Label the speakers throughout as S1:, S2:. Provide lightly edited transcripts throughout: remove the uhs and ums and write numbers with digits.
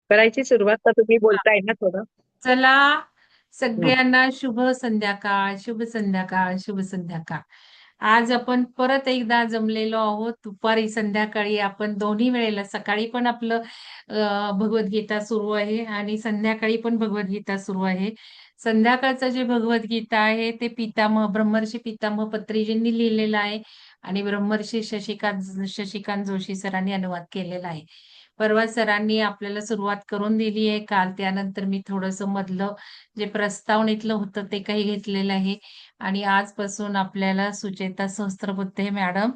S1: करायची सुरुवात तर तुम्ही बोलताय ना थोडं.
S2: चला
S1: हं.
S2: सगळ्यांना शुभ संध्याकाळ, शुभ संध्याकाळ, शुभ संध्याकाळ. आज आपण परत एकदा जमलेलो आहोत. दुपारी, संध्याकाळी आपण दोन्ही वेळेला सकाळी पण आपलं भगवद्गीता सुरू आहे आणि संध्याकाळी पण भगवद्गीता सुरू आहे. संध्याकाळचं जे भगवद्गीता आहे ते ब्रह्मर्षी पितामह पत्रीजींनी लिहिलेलं आहे आणि ब्रह्मर्षी शशिकांत जोशी सरांनी अनुवाद केलेला आहे. परवा सरांनी आपल्याला सुरुवात करून दिली आहे. काल त्यानंतर मी थोडंसं मधलं जे प्रस्तावनेतलं होतं ते काही घेतलेलं आहे आणि आजपासून आपल्याला सुचेता सहस्त्रबुद्धे मॅडम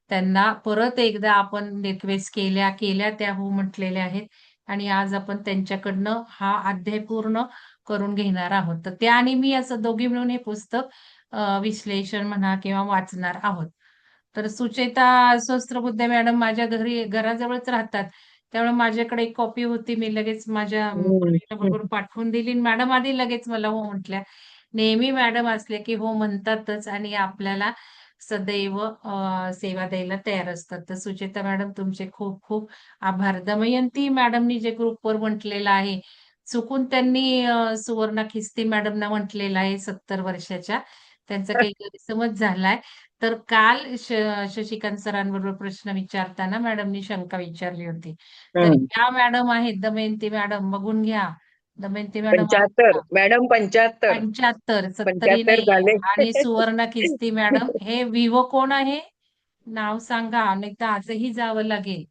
S2: त्यांना परत एकदा आपण रिक्वेस्ट केल्या केल्या त्या हो म्हटलेल्या आहेत आणि आज आपण त्यांच्याकडनं हा अध्याय पूर्ण करून घेणार आहोत. तर त्या आणि मी असं दोघी मिळून हे पुस्तक विश्लेषण म्हणा किंवा वाचणार आहोत. तर सुचेता सहस्त्रबुद्धे मॅडम माझ्या घराजवळच राहतात. त्यामुळे माझ्याकडे एक कॉपी होती. मी लगेच माझ्या
S1: हं,
S2: मुलीला
S1: हं.
S2: बरोबर पाठवून दिली. मॅडम आधी लगेच मला हो म्हटल्या. नेहमी मॅडम असले की हो म्हणतातच आणि आपल्याला सदैव सेवा द्यायला तयार असतात. तर सुचेता मॅडम तुमचे खूप खूप आभार. दमयंती मॅडमनी जे ग्रुपवर म्हटलेलं आहे, चुकून त्यांनी सुवर्णा खिस्ती मॅडमना म्हटलेलं आहे 70 वर्षाच्या. त्यांचा काही गैरसमज झालाय. तर काल शशिकांत सरांबरोबर प्रश्न विचारताना मॅडमनी शंका विचारली होती. तर
S1: हं.
S2: या मॅडम आहेत दमयंती मॅडम, बघून घ्या. दमयंती मॅडम आहेत
S1: 75
S2: का?
S1: मॅडम, 75.
S2: 75, 70
S1: 75
S2: नाहीये.
S1: झाले.
S2: आणि सुवर्ण कीर्ती मॅडम, हे विवो कोण आहे? नाव सांगा, नाही तर आजही जावं लागेल.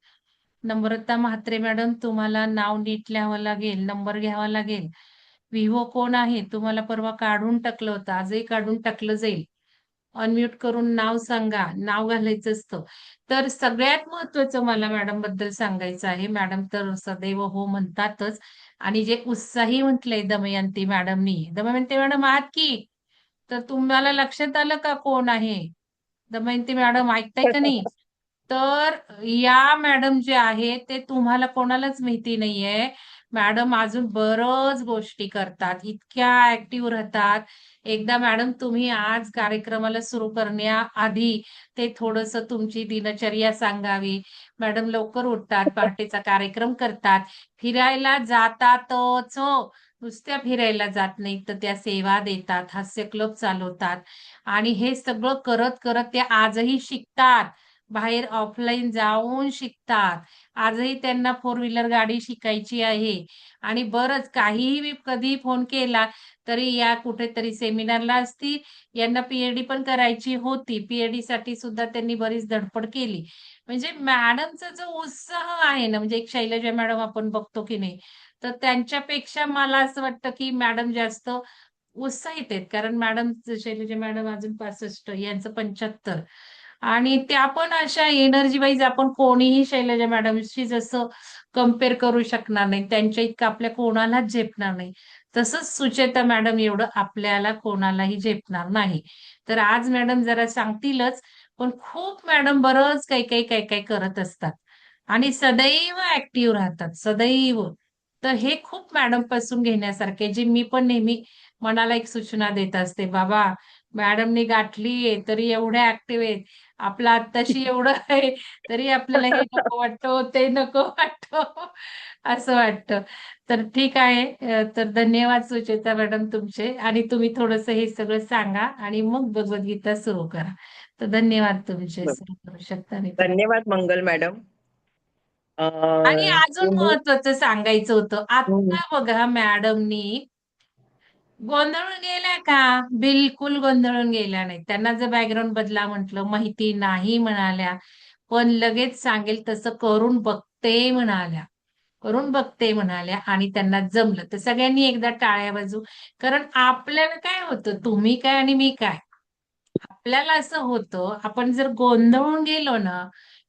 S2: नम्रता म्हात्रे मॅडम, तुम्हाला नाव नीट लिहावं लागेल, नंबर घ्यावा लागेल. विवो कोण आहे? तुम्हाला परवा काढून टाकलं होतं, आजही काढून टाकलं जाईल. अनम्यूट करून नाव सांगा, नाव घालायचं असतं. तर सगळ्यात महत्वाचं मला मॅडम बद्दल सांगायचं आहे. मॅडम तर सदैव हो म्हणतातच आणि जे उत्साही म्हटलंय दमयंती मॅडमनी, दमयंती मॅडम आहात की? तर तुम्हाला लक्षात आलं का कोण आहे? दमयंती मॅडम ऐकताय का नाही? तर या मॅडम जे आहे ते तुम्हाला कोणालाच माहिती नाहीये. मॅडम अजून बरच गोष्टी करतात, इतक्या ऍक्टिव्ह राहतात. एकदा मॅडम तुम्ही आज कार्यक्रमाला सुरू करण्याआधी ते थोडस तुमची दिनचर्या सांगावी. मॅडम लवकर उठतात, पहाटेचा कार्यक्रम करतात, फिरायला जातातच हो. नुसत्या फिरायला जात नाही तर त्या सेवा देतात, हास्य क्लब चालवतात आणि हे सगळं करत करत त्या आजही शिकतात. बाहेर ऑफलाईन जाऊन शिकतात. आजही त्यांना फोर व्हीलर गाडी शिकायची आहे आणि बरंच काहीही मी कधी फोन केला तरी या कुठेतरी सेमिनारला असतील. यांना पीएचडी पण करायची होती. पीएचडी साठी सुद्धा त्यांनी बरीच धडपड केली. म्हणजे मॅडमचा जो उत्साह आहे ना, म्हणजे एक शैलजा मॅडम आपण बघतो की नाही, तर त्यांच्यापेक्षा मला असं वाटतं की मॅडम जास्त उत्साहित आहेत. कारण मॅडम शैलजा मॅडम अजून 65, यांचं 75 आणि त्या पण अशा एनर्जी वाईज आपण कोणीही शैलजा मॅडमशी जसं कंपेअर करू शकणार नाही. त्यांच्या इतकं आपल्या कोणालाच झेपणार नाही. तसंच सुचेता मॅडम एवढं आपल्याला कोणालाही झेपणार नाही. तर आज मॅडम जरा सांगतीलच, पण खूप मॅडम बरंच काही करत असतात आणि सदैव ऍक्टिव्ह राहतात, सदैव. तर हे खूप मॅडम पासून घेण्यासारखे, जे मी पण नेहमी मनाला एक सूचना देत असते, बाबा मॅडमनी गाठलीये तरी एवढ्या ऍक्टिव्ह आहेत. आपलं आत्ताशी एवढं आहे तरी आपल्याला हे नको वाटतं, ते नको वाटतं, असं वाटतं. तर ठीक आहे. तर धन्यवाद सुचेता मॅडम तुमचे आणि तुम्ही थोडंसं हे सगळं सांगा आणि मग भगवद्गीता सुरू करा. तर धन्यवाद तुमचे, सुरू करू शकता मी तुम्ही.
S1: धन्यवाद मंगल मॅडम.
S2: आणि अजून
S1: तुम्ही.
S2: महत्वाचं सांगायचं होतं,
S1: हं.
S2: आता बघा मॅडमनी गोंधळून गेल्या का? बिलकुल गोंधळून गेल्या नाही. त्यांना जर बॅकग्राऊंड बदला म्हटलं, माहिती नाही म्हणाल्या, पण लगेच सांगेल तसं करून बघते म्हणाल्या. करून बघते म्हणाल्या आणि त्यांना जमलं. तर सगळ्यांनी एकदा टाळ्या वाजवू. कारण आपल्याला काय होतं, तुम्ही काय आणि मी काय, आपल्याला असं होतं, आपण जर गोंधळून गेलो ना,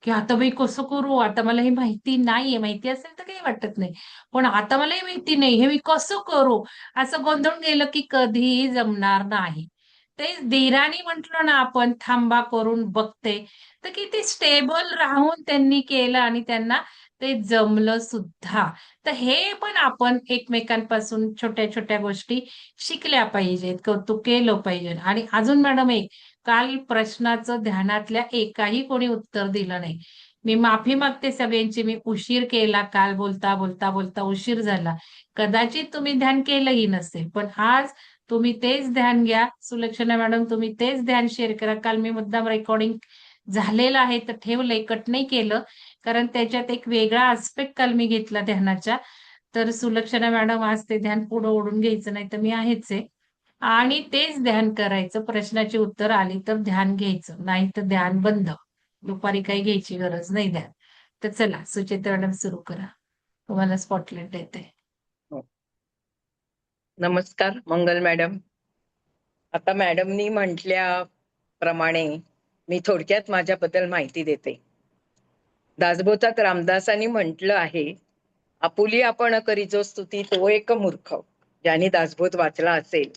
S2: की आता बाई कसं करू? आता मला हे माहिती नाहीये. माहिती असेल तर काही वाटत नाही. पण आता मला हे माहिती नाही, हे मी कसं करू? असं गोंधळून गेलं की कधीही जमणार नाही. ते धीराने म्हटलं ना आपण, थांबा करून बघते, तर किती स्टेबल राहून त्यांनी केलं आणि त्यांना ते जमलं सुद्धा. तर हे पण आपण एकमेकांपासून छोट्या छोट्या गोष्टी शिकल्या पाहिजेत, कौतुक केलं पाहिजे. आणि अजून मॅडम एक, काल प्रश्नाचं ध्यानातल्या एकाही कोणी उत्तर दिलं नाही. मी माफी मागते सगळ्यांची, मी उशीर केला काल, बोलता बोलता बोलता उशीर झाला. कदाचित तुम्ही ध्यान केलंही नसेल, पण आज तुम्ही तेच ध्यान घ्या. सुलक्षणा मॅडम, तुम्ही तेच ध्यान शेअर करा. काल मी मुद्दाम रेकॉर्डिंग झालेलं आहे तर ठेवलंय, कट नाही केलं, कारण त्याच्यात एक वेगळा आस्पेक्ट काल मी घेतला ध्यानाच्या. तर सुलक्षणा मॅडम, आज ते ध्यान पुढे ओढून घ्यायचं नाही तर मी आहेच आहे. आणि तेच ध्यान करायचं. प्रश्नाची उत्तर आली तर ध्यान घ्यायचं, नाही तर ध्यान बंद. दुपारी काही घ्यायची गरज नाही ध्यान. तर चला सुचित्रा मॅडम, सुरू करा. तुम्हाला स्पॉटलाइट देते.
S1: हो. नमस्कार मंगल मॅडम. आता मॅडमनी म्हटल्याप्रमाणे मी थोडक्यात माझ्याबद्दल माहिती देते. दासबोधात रामदासांनी म्हटलं आहे, आपुली आपण करीजो स्तुती तो एक मूर्ख. ज्यांनी दासबोध वाचला असेल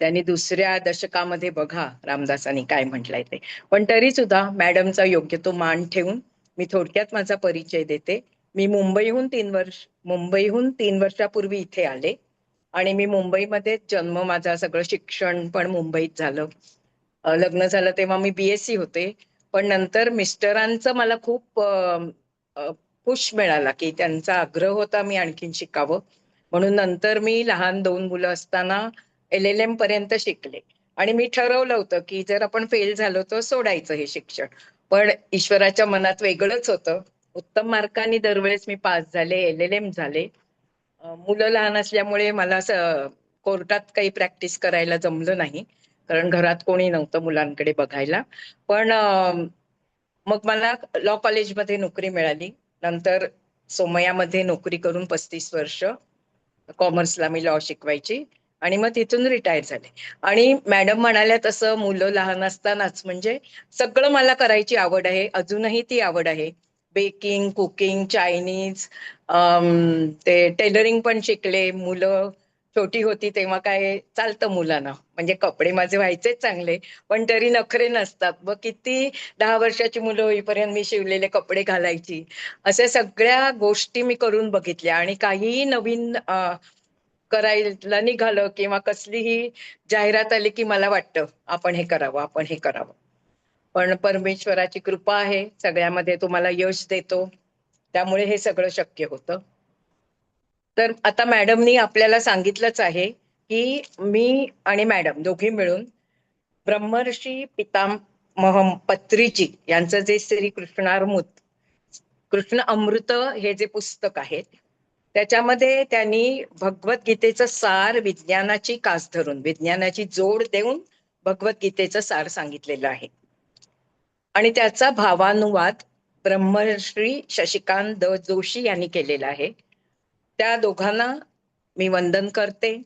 S1: त्यांनी दुसऱ्या दशकामध्ये बघा रामदासांनी काय म्हटलंय ते. पण तरी सुद्धा मॅडमचा योग्य तो मान ठेवून मी थोडक्यात माझा परिचय देते. मी मुंबईहून 3 वर्षापूर्वी इथे आले आणि मी मुंबईमध्ये जन्म, माझा सगळं शिक्षण पण मुंबईत झालं. लग्न झालं तेव्हा मी BSc होते. पण नंतर मिस्टरांचं मला खूप पुश मिळाला की त्यांचा आग्रह होता मी आणखीन शिकावं. म्हणून नंतर मी लहान 2 मुलं असताना LLM पर्यंत शिकले. आणि मी ठरवलं होतं की जर आपण फेल झालो तर सोडायचं हे शिक्षण. पण ईश्वराच्या मनात वेगळंच होतं. उत्तम मार्कांनी दरवेळेस मी पास झाले, LLM झाले. मुलं लहान असल्यामुळे मला कोर्टात काही प्रॅक्टिस करायला जमलं नाही, कारण घरात कोणी नव्हतं मुलांकडे बघायला. पण मग मला लॉ कॉलेजमध्ये नोकरी मिळाली. नंतर सोमयामध्ये नोकरी करून 35 वर्ष कॉमर्सला मी लॉ शिकवायची आणि मग तिथून रिटायर झाले. आणि मॅडम म्हणाल्या तसं मुलं लहान असतानाच म्हणजे सगळं मला करायची आवड आहे, अजूनही ती आवड आहे. बेकिंग, कुकिंग, चायनीज, ते टेलरिंग पण शिकले. मुलं छोटी होती तेव्हा काय चालतं मुलांना, म्हणजे कपडे माझे व्हायचेच चांगले, पण तरी नखरे नसतात. मग किती 10 वर्षाची मुलं होईपर्यंत मी शिवलेले कपडे घालायची. अशा सगळ्या गोष्टी मी करून बघितल्या. आणि काहीही नवीन करायला निघालं किंवा कसलीही जाहिरात आली की मला वाटतं आपण हे करावं, आपण हे करावं. पण परमेश्वराची कृपा आहे, सगळ्यामध्ये तुम्हाला यश देतो, त्यामुळे हे सगळं शक्य होतं. तर आता मॅडमनी आपल्याला सांगितलंच आहे की मी आणि मॅडम दोघी मिळून ब्रह्मर्षी पितामह पत्रीजी यांचं जे श्री कृष्ण अमृत हे जे पुस्तक आहे, त्याच्यामध्ये त्यांनी भगवद्गीतेचं सार विज्ञानाची कास धरून, विज्ञानाची जोड देऊन भगवद्गीतेचं सार सांगितलेलं आहे. आणि त्याचा भावानुवाद ब्रह्मश्री शशिकांत जोशी यांनी केलेला आहे. त्या दोघांना मी वंदन करते.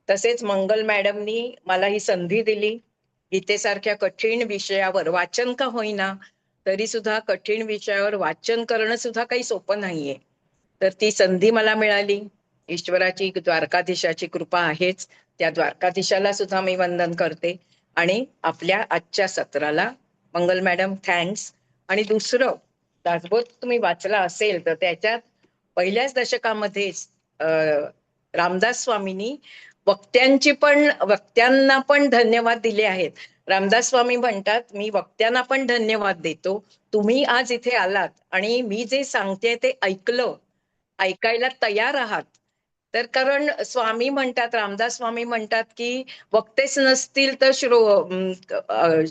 S1: तसेच मंगल मॅडमनी मला ही संधी दिली. गीतेसारख्या कठीण विषयावर, वाचन का होईना तरी सुद्धा कठीण विषयावर वाचन करणं सुद्धा काही सोपं नाहीये. तर ती संधी मला मिळाली. ईश्वराची, द्वारकाधीशाची कृपा आहेच. त्या द्वारकाधीशाला सुद्धा मी वंदन करते. आणि आपल्या आजच्या सत्राला मंगल मॅडम थँक्स. आणि दुसरं, दासबोध तुम्ही वाचला असेल तर त्याच्यात पहिल्याच दशकामध्ये रामदास स्वामींनी वक्त्यांना पण धन्यवाद दिले आहेत. रामदास स्वामी म्हणतात, मी वक्त्यांना पण धन्यवाद देतो. तुम्ही आज इथे आलात आणि मी जे सांगते ते ऐकायला तयार आहात. तर कारण स्वामी म्हणतात, रामदास स्वामी म्हणतात की वक्तेच नसतील तर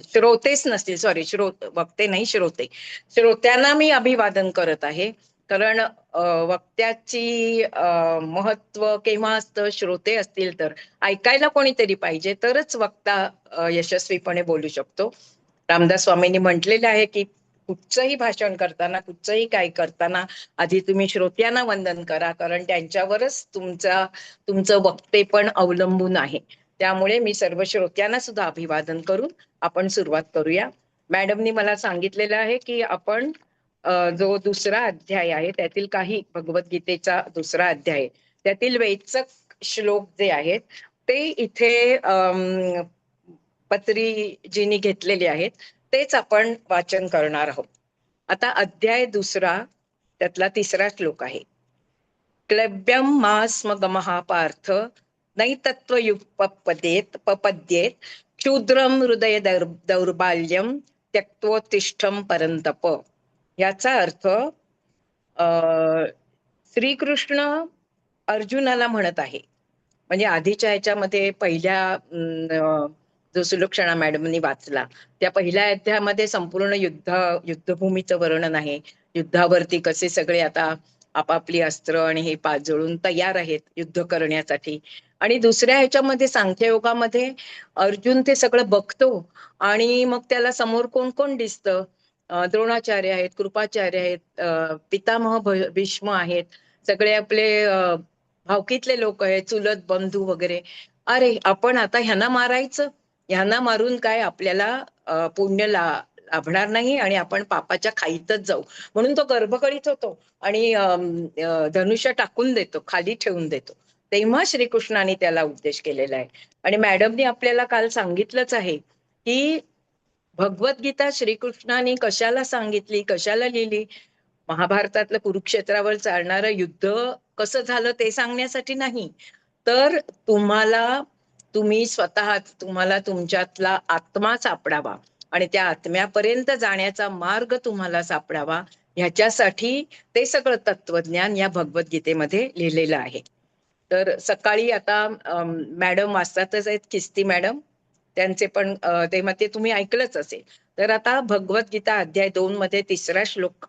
S1: श्रोतेच नसतील, सॉरी, वक्ते नाही, श्रोत्यांना मी अभिवादन करत आहे. कारण वक्त्याची महत्व केव्हा असतं, श्रोते असतील तर, ऐकायला कोणीतरी पाहिजे तरच वक्ता यशस्वीपणे बोलू शकतो. रामदास स्वामींनी म्हटलेलं आहे की कुठचंही भाषण करताना, कुठचंही काय करताना आधी तुम्ही श्रोत्यांना वंदन करा, कारण त्यांच्यावरच तुमचं वक्ते पण अवलंबून आहे. त्यामुळे मी सर्व श्रोत्यांना सुद्धा अभिवादन करून आपण सुरुवात करूया. मॅडमनी मला सांगितलेलं आहे की आपण जो दुसरा अध्याय आहे त्यातील काही, भगवद्गीतेचा दुसरा अध्याय, त्यातील वेचक श्लोक जे आहेत ते इथे पत्रीजींनी घेतलेले आहेत, तेच आपण वाचन करणार आहोत. आता अध्याय दुसरा, त्यातला 3रा श्लोक आहे. क्लब्यम मास्म गमः पार्थ नैतत्त्वयुपपद्येत क्षुद्रम हृदय दौर्बाल्यम त्यक्त्वोत्तिष्ठम परंतप. याचा अर्थ श्रीकृष्ण अर्जुनाला म्हणत आहे. म्हणजे आधीच्या ह्याच्यामध्ये पहिल्या जो सुलक्षणा मॅडमनी वाचला त्या पहिल्या अध्यायामध्ये संपूर्ण युद्धभूमीचं वर्णन आहे. युद्धावरती कसे सगळे आता आपापली अस्त्र आणि हे पाजळून तयार आहेत युद्ध करण्यासाठी. आणि दुसऱ्या ह्याच्यामध्ये सांख्ययोगामध्ये अर्जुन ते सगळं बघतो आणि मग त्याला समोर कोण कोण दिसतं. द्रोणाचार्य आहेत, कृपाचार्य आहेत, पितामह भीष्म आहेत, सगळे आपले भावकीतले लोक आहेत, चुलत बंधू वगैरे. अरे आपण आता ह्यांना मारायचं, ह्यांना मारून काय आपल्याला पुण्य लाभणार नाही आणि आपण पापाच्या खाईतच जाऊ. म्हणून तो गर्भकळीत होतो आणि धनुष्य टाकून देतो, खाली ठेवून देतो. तेव्हा श्रीकृष्णाने त्याला उपदेश केलेला आहे. आणि मॅडमनी आपल्याला काल सांगितलंच आहे की भगवद्गीता श्रीकृष्णाने कशाला सांगितली, कशाला लिहिली. महाभारतातलं कुरुक्षेत्रावर चालणारं युद्ध कसं झालं ते सांगण्यासाठी नाही, तर तुम्ही स्वतः तुम्हाला तुमच्यातला आत्मा सापडावा आणि त्या आत्म्यापर्यंत जाण्याचा मार्ग तुम्हाला सापडावा, ह्याच्यासाठी ते सगळं तत्वज्ञान या भगवद्गीतेमध्ये लिहिलेलं आहे. तर सकाळी आता मॅडम वाचतातच आहेत, किस्ती मॅडम, त्यांचे पण तेव्हा ते तुम्ही ऐकलंच असेल. तर आता भगवद्गीता अध्याय 2 मध्ये 3रा श्लोक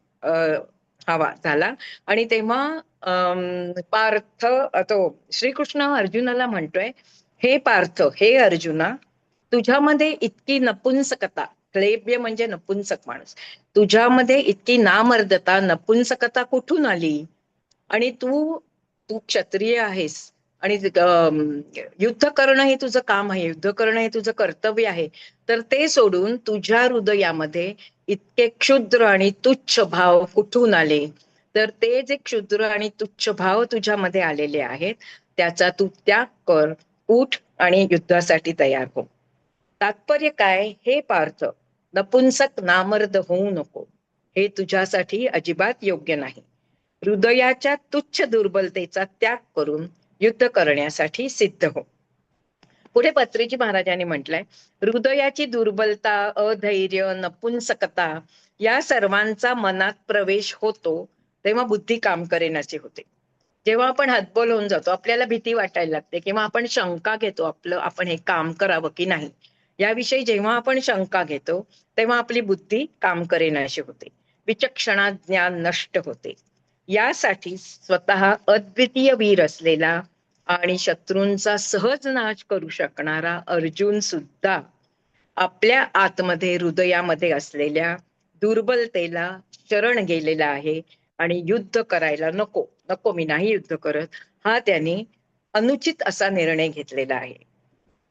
S1: हवा झाला. आणि तेव्हा पार्थ तो श्रीकृष्ण अर्जुनाला म्हणतोय, हे पार्थ, हे अर्जुना, तुझ्यामध्ये इतकी नपुंसकता, क्लेब्य म्हणजे नपुंसक माणूस, तुझ्यामध्ये इतकी नामर्दता, नपुंसकता कुठून आली? आणि तू तू क्षत्रिय आहेस आणि युद्ध करणं हे तुझं काम आहे, युद्ध करणं हे तुझं कर्तव्य आहे. तर ते सोडून तुझ्या हृदयामध्ये इतके क्षुद्र आणि तुच्छ भाव कुठून आले? तर ते जे क्षुद्र आणि तुच्छ भाव तुझ्यामध्ये आलेले आहेत त्याचा तू त्याग कर, उठ आणि युद्धासाठी तयार हो. तात्पर्य काय? हे पार्थ, नपुंसक नामर्द होऊ नको, हे तुझ्यासाठी अजिबात योग्य नाही. हृदयाच्या तुच्छ दुर्बलतेचा त्याग करून युद्ध करण्यासाठी सिद्ध हो. पुढे पत्रीजी महाराजांनी म्हटलंय, हृदयाची दुर्बलता, अधैर्य, नपुंसकता या सर्वांचा मनात प्रवेश होतो तेव्हा बुद्धी काम करेनाची होते. जेव्हा आपण हतबल होऊन जातो, आपल्याला भीती वाटायला लागते किंवा आपण शंका घेतो आपण हे काम करावं की नाही, याविषयी जेव्हा आपण शंका घेतो तेव्हा आपली बुद्धी काम करेनाशी होते, विचक्षणा ज्ञान नष्ट होते. यासाठी स्वतः अद्वितीय वीर असलेला आणि शत्रूंचा सहज नाश करू शकणारा अर्जुन सुद्धा आपल्या आतमध्ये, हृदयामध्ये असलेल्या दुर्बलतेला शरण गेलेला आहे आणि युद्ध करायला नको, नको मी नाही युद्ध करत, हा त्याने अनुचित असा निर्णय घेतलेला आहे.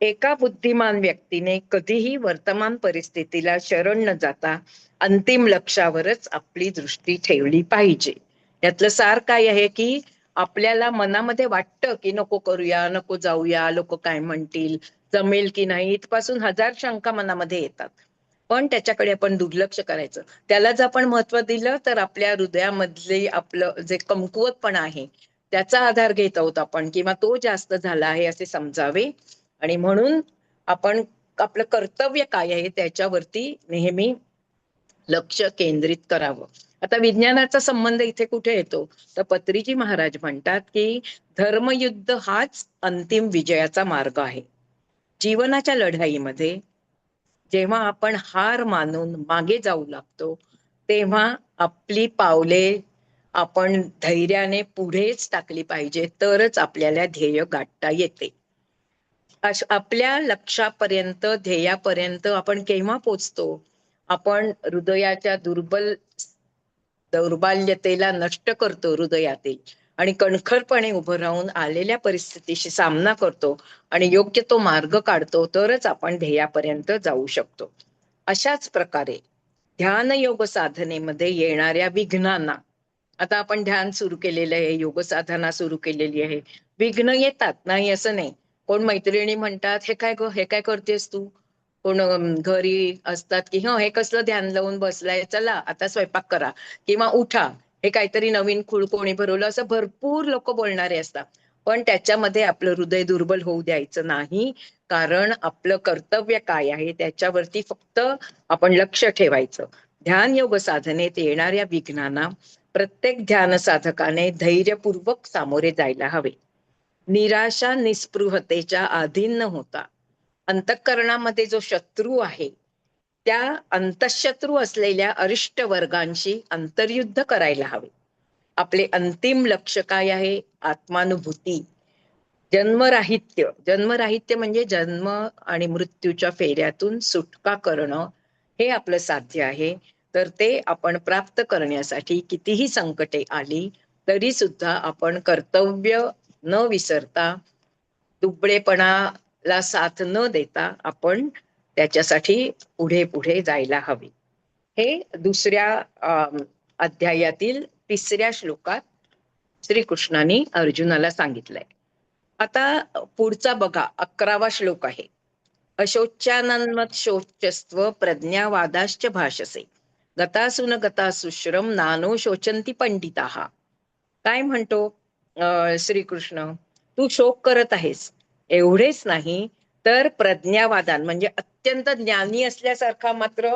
S1: एका बुद्धिमान व्यक्तीने कधीही वर्तमान परिस्थितीला शरण न जाता अंतिम लक्ष्यावरच आपली दृष्टी ठेवली पाहिजे. यातलं सार काय आहे की आपल्याला मनामध्ये वाटतं की नको करूया, नको जाऊया, लोक काय म्हणतील, जमेल की नाही, इथपासून हजार शंका मनामध्ये येतात. पण त्याच्याकडे आपण दुर्लक्ष करायचं. त्याला जर आपण महत्व दिलं तर आपल्या हृदयामधले आपलं जे कमकुवतपणा आहे त्याचा आधार घेत आहोत आपण, किंवा तो जास्त झाला आहे असे समजावे. आणि म्हणून आपण आपलं कर्तव्य काय आहे त्याच्यावरती नेहमी लक्ष केंद्रित करावं. आता विज्ञानाचा संबंध इथे कुठे येतो? तर पत्रीजी महाराज म्हणतात की धर्मयुद्ध हाच अंतिम विजयाचा मार्ग आहे. जीवनाच्या लढाईमध्ये जेव्हा आपण हार मानून मागे जाऊ लागतो तेव्हा आपली पावले आपण धैर्याने पुढेच टाकली पाहिजे, तरच आपल्याला ध्येय गाठता येते. आपल्या लक्ष्यापर्यंत, ध्येयापर्यंत आपण केव्हा पोचतो? आपण हृदयाच्या दौर्बल्यतेला नष्ट करतो हृदयातील आणि कणखरपणे उभं राहून आलेल्या परिस्थितीशी सामना करतो आणि योग्य तो मार्ग काढतो, तरच आपण ध्येयापर्यंत जाऊ शकतो. अशाच प्रकारे ध्यान योग साधनेमध्ये येणाऱ्या विघ्नांना, आता आपण ध्यान सुरू केलेलं आहे, योग साधना सुरू केलेली आहे, विघ्न येतात, नाही असं नाही. कोण मैत्रिणी म्हणतात, हे काय हे काय करतेस तू? कोण घरी असतात की हे कसलं ध्यान लावून बसलाय, चला आता स्वयंपाक करा किंवा उठा, हे काहीतरी नवीन खूळ कोणी भरवलं, असं भरपूर लोक बोलणारे असतात. पण त्याच्यामध्ये आपलं हृदय दुर्बल होऊ द्यायचं नाही, कारण आपलं कर्तव्य काय आहे त्याच्यावरती फक्त आपण लक्ष ठेवायचं. ध्यान योग साधनेत येणाऱ्या विघ्नांना प्रत्येक ध्यान साधकाने धैर्यपूर्वक सामोरे जायला हवे. निराशा निस्पृहतेच्या अधीन न होता अंतःकरणामध्ये जो शत्रू आहे त्या अंतःशत्रू असलेल्या अरिष्ट वर्गांशी अंतर्युद्ध करायला हवे. आपले अंतिम लक्ष काय आहे? आत्मानुभूती. जन्मराहित्य म्हणजे जन्म आणि मृत्यूच्या फेऱ्यातून सुटका करणं हे आपलं साध्य आहे. तर ते आपण प्राप्त करण्यासाठी कितीही संकटे आली तरी सुद्धा आपण कर्तव्य न विसरता, दुबळेपणाला साथ न देता आपण त्याच्यासाठी पुढे पुढे जायला हवे. हे दुसऱ्या अध्यायातील 3ऱ्या श्लोकात श्रीकृष्णाने अर्जुनाला सांगितलंय. आता पुढचा बघा, 11वा श्लोक आहे. अशोच्यानन्मत शोचस्व प्रज्ञावादाश्च भाषसे गतासुन गतासुश्रम नानो शोचंती पंडिताः. काय म्हणतो श्रीकृष्ण? तू शोक करत आहेस. एवढेच नाही तर प्रज्ञावादान म्हणजे अत्यंत ज्ञानी असल्यासारखा मात्र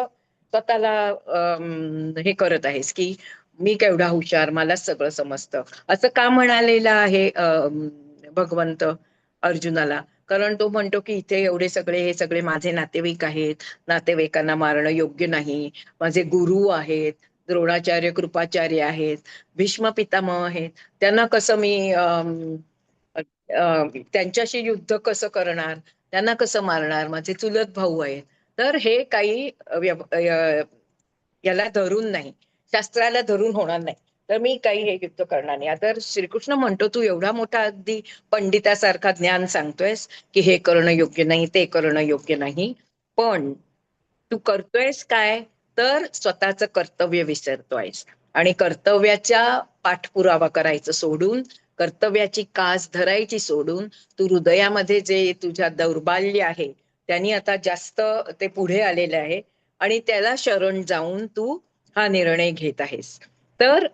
S1: स्वतःला हे करत आहेस की मी केवढा हुशार, मला सगळं समजतं. असं का म्हणालेलं आहे भगवंत अर्जुनाला? कारण तो म्हणतो की इथे एवढे सगळे, हे सगळे माझे नातेवाईक आहेत, नातेवाईकांना मारणं योग्य नाही. माझे गुरु आहेत, द्रोणाचार्य कृपाचार्य आहेत, भीष्म पितामह आहेत, त्यांना कसं मी त्यांच्याशी युद्ध कसं करणार, त्यांना कसं मारणार? माझे चुलत भाऊ आहेत. तर हे काही याला धरून नाही, शास्त्राला धरून होणार नाही, तर मी काही हे युद्ध करणार नाही. आता श्रीकृष्ण म्हणतो तू एवढा मोठा अगदी पंडितासारखा ज्ञान सांगतोयस की हे करणं योग्य नाही, ते करणं योग्य नाही, पण तू करतोयस काय? तर स्वतःचं कर्तव्य विसरतोयस आणि कर्तव्याच्या पाठपुरावा करायचं सोडून, कर्तव्याची कास धरायची सोडून तू हृदयामध्ये जे तुझ्या दौर्बल्य आहे त्यांनी आता जास्त ते पुढे आलेले आहे आणि त्याला शरण जाऊन तू हा निर्णय घेत आहेस. तर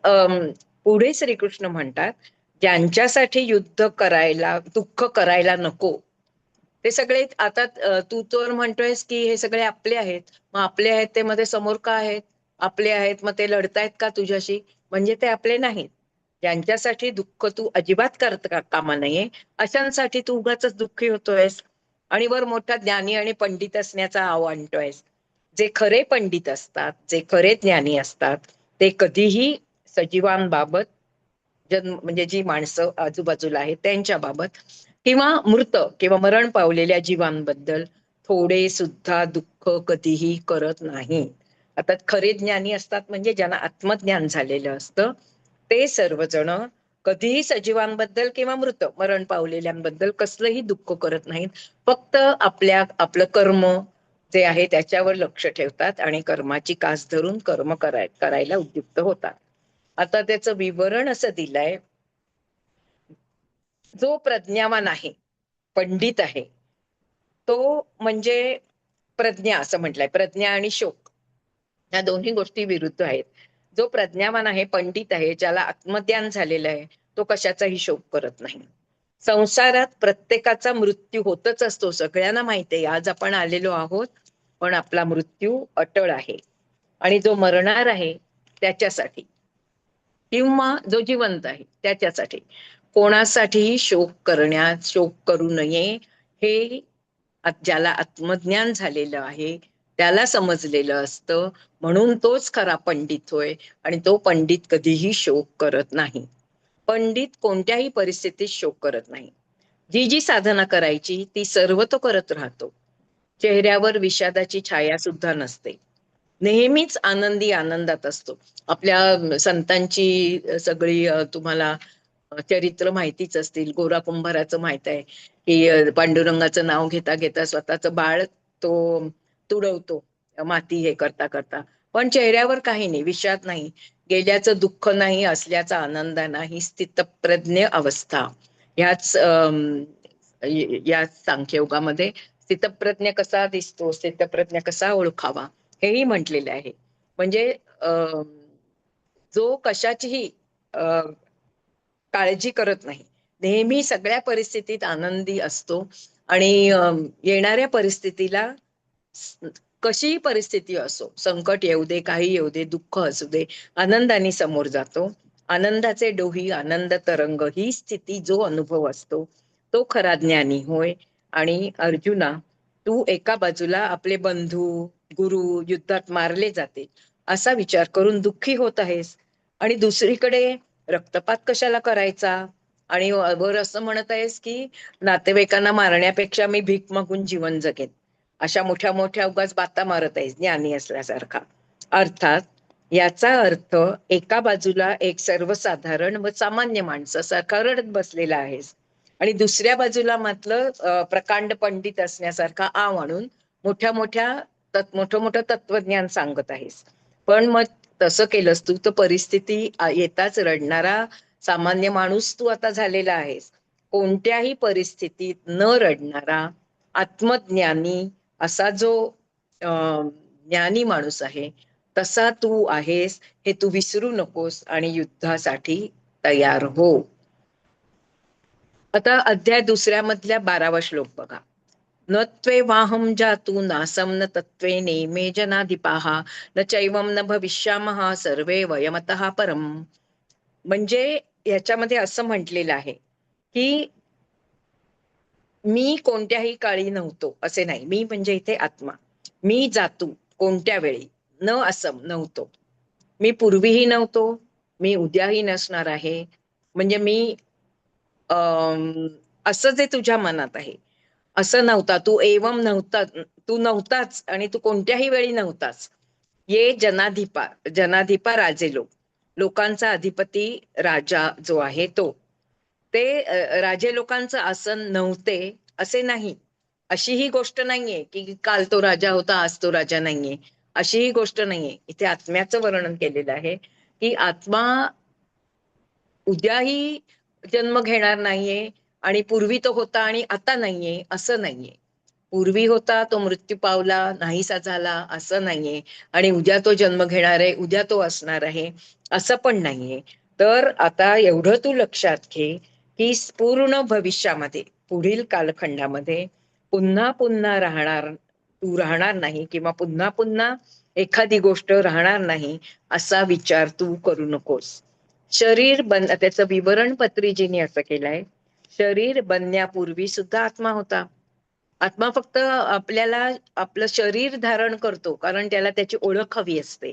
S1: पुढे श्रीकृष्ण म्हणतात, ज्यांच्यासाठी युद्ध करायला, दुःख करायला नको ते सगळे आता तू तर म्हणतोयस की हे सगळे आपले आहेत. मग आपले आहेत ते मध्ये समोर का आहेत? आपले आहेत मग ते लढतायत का तुझ्याशी? म्हणजे ते आपले नाहीत. ज्यांच्यासाठी दुःख तू अजिबात करत कामा नये अशांसाठी तू उगाच दुःखी होतोयस आणि वर मोठा ज्ञानी आणि पंडित असण्याचा आव आणतोयस. जे खरे पंडित असतात, जे खरे ज्ञानी असतात, ते कधीही सजीवांबाबत, जन्म म्हणजे जी माणसं आजूबाजूला आहेत त्यांच्या बाबत किंवा मृत किंवा मरण पावलेल्या जीवांबद्दल थोडे सुद्धा दुःख कधीही करत नाही. आता खरे ज्ञानी असतात म्हणजे ज्यांना आत्मज्ञान झालेलं असतं ते सर्वजण कधीही सजीवांबद्दल किंवा मृत मरण पावलेल्यांबद्दल कसलंही दुःख करत नाहीत. फक्त आपलं कर्म जे आहे त्याच्यावर लक्ष ठेवतात आणि कर्माची कास धरून कर्म करायला उद्युक्त होतात. आता त्याचं विवरण असं दिलंय, जो प्रज्ञावान आहे, पंडित आहे, तो म्हणजे प्रज्ञा असं म्हटलंय. प्रज्ञा आणि शोक या दोन्ही गोष्टी विरुद्ध आहेत. जो प्रज्ञावान आहे, पंडित आहे, ज्याला आत्मज्ञान झालेलं आहे, तो कशाचाही शोक करत नाही. संसारात प्रत्येकाचा मृत्यू होतच असतो, सगळ्यांना माहिती आहे. आज आपण आलेलो आहोत पण आपला मृत्यू अटळ आहे आणि जो मरणार आहे त्याच्यासाठी किंवा जो जिवंत आहे त्याच्यासाठी कोणासाठीही शोक करू नये. हे ज्याला आत्मज्ञान झालेलं आहे त्याला समजलेलं असतं, म्हणून तोच खरा पंडित होय आणि तो पंडित कधीही शोक करत नाही. पंडित कोणत्याही परिस्थितीत शोक करत नाही. जी जी साधना करायची ती सर्व तो करत राहतो. चेहऱ्यावर विषादाची छाया सुद्धा नसते. नेहमीच आनंदी आनंदात असतो. आपल्या संतांची सगळी तुम्हाला चरित्र माहितीच असतील. गोरा कुंभाराचं माहित आहे की पांडुरंगाचं नाव घेता घेता स्वतःचं बाळ तो तुडवतो माती हे करता करता, पण चेहऱ्यावर काही नाही, विषाद नाही, गेल्याचं दुःख नाही, असल्याचा आनंद नाही. स्थितप्रज्ञ अवस्था ह्याच या सांख्ययोगामध्ये स्थितप्रज्ञ कसा दिसतो, स्थितप्रज्ञ कसा ओळखावा हेही म्हटलेलं आहे. म्हणजे जो कशाचीही काळजी करत नाही, नेहमी सगळ्या परिस्थितीत आनंदी असतो आणि येणाऱ्या परिस्थितीला कशीही परिस्थिती असो, संकट येऊ दे, काही येऊ दे, दुःख असू दे, आनंदाने समोर जातो. आनंदाचे डोही, आनंद तरंग ही स्थिती जो अनुभव असतो तो खरा ज्ञानी होय. आणि अर्जुना, तू एका बाजूला आपले बंधू गुरु युद्धात मारले जाते असा विचार करून दुःखी होत आहेस, आणि दुसरीकडे रक्तपात कशाला करायचा, आणि वर असं म्हणत आहेस की नातेवाईकांना मारण्यापेक्षा मी भीक मागून जीवन जगेन. अशा मोठ्या मोठ्या उगाच बाता मारत आहेस ज्ञानी असल्यासारखा. अर्थात याचा अर्थ एका बाजूला एक सर्वसाधारण व सामान्य माणसासारखा रडत बसलेला आहेस, आणि दुसऱ्या बाजूला मात्र प्रकांड पंडित असण्यासारखा आणून मोठ्या मोठ्या मोठं मोठं तत्वज्ञान सांगत आहेस. पण मग तसं केलंस तू तर परिस्थिती येताच रडणारा सामान्य माणूस तू आता झालेला आहेस. कोणत्याही परिस्थितीत न रडणारा आत्मज्ञानी असा जो ज्ञानी माणूस आहे तसा तू आहेस, हे तू विसरू नकोस आणि युद्धासाठी तयार हो. आता अध्याय दुसऱ्यामधल्या 12वा श्लोक बघा. न त्वेवाहं जातु नासं न तत्त्वेने मे जनाधिपाः न चैवं न भविष्यामः सर्वे वयमतः परम. म्हणजे याच्यामध्ये असं म्हटलेलं आहे की मी कोणत्याही काळी नव्हतो असे नाही. मी म्हणजे इथे आत्मा. मी जातू कोणत्या वेळी, न असं नव्हतो. मी पूर्वीही नव्हतो, मी उद्याही नसणार आहे. म्हणजे मी असं जे तुझ्या मनात आहे असं नव्हता तू, एवम नव्हता, तू नव्हताच आणि तू कोणत्याही वेळी नव्हताच. ये जनाधिपा, जनाधिपा राजे लोक, लोकांचा अधिपती राजा जो आहे तो, ते राजे लोकांचं आसन नव्हते असे नाही. अशी ही गोष्ट नाहीये की काल तो राजा होता आज तो राजा नाहीये, अशी ही गोष्ट नाहीये. इथे आत्म्याचं वर्णन केलेलं आहे की आत्मा उद्याही जन्म घेणार नाहीये आणि पूर्वी तो होता आणि आता नाहीये असं नाहीये. पूर्वी होता तो मृत्यू पावला नाहीसा झाला असं नाहीये, आणि उद्या तो जन्म घेणार आहे उद्या तो असणार आहे असं पण नाहीये. तर आता एवढं तू लक्षात घे की पूर्ण भविष्यामध्ये पुढील कालखंडामध्ये पुन्हा पुन्हा तू राहणार नाही, किंवा पुन्हा पुन्हा एखादी गोष्ट राहणार नाही असा विचार तू करू नकोस. त्याचं विवरण पत्रीजीने असं केलंय, शरीर बनण्यापूर्वी सुद्धा आत्मा होता. आत्मा फक्त आपल्याला आपलं शरीर धारण करतो कारण त्याला त्याची ओळख हवी असते,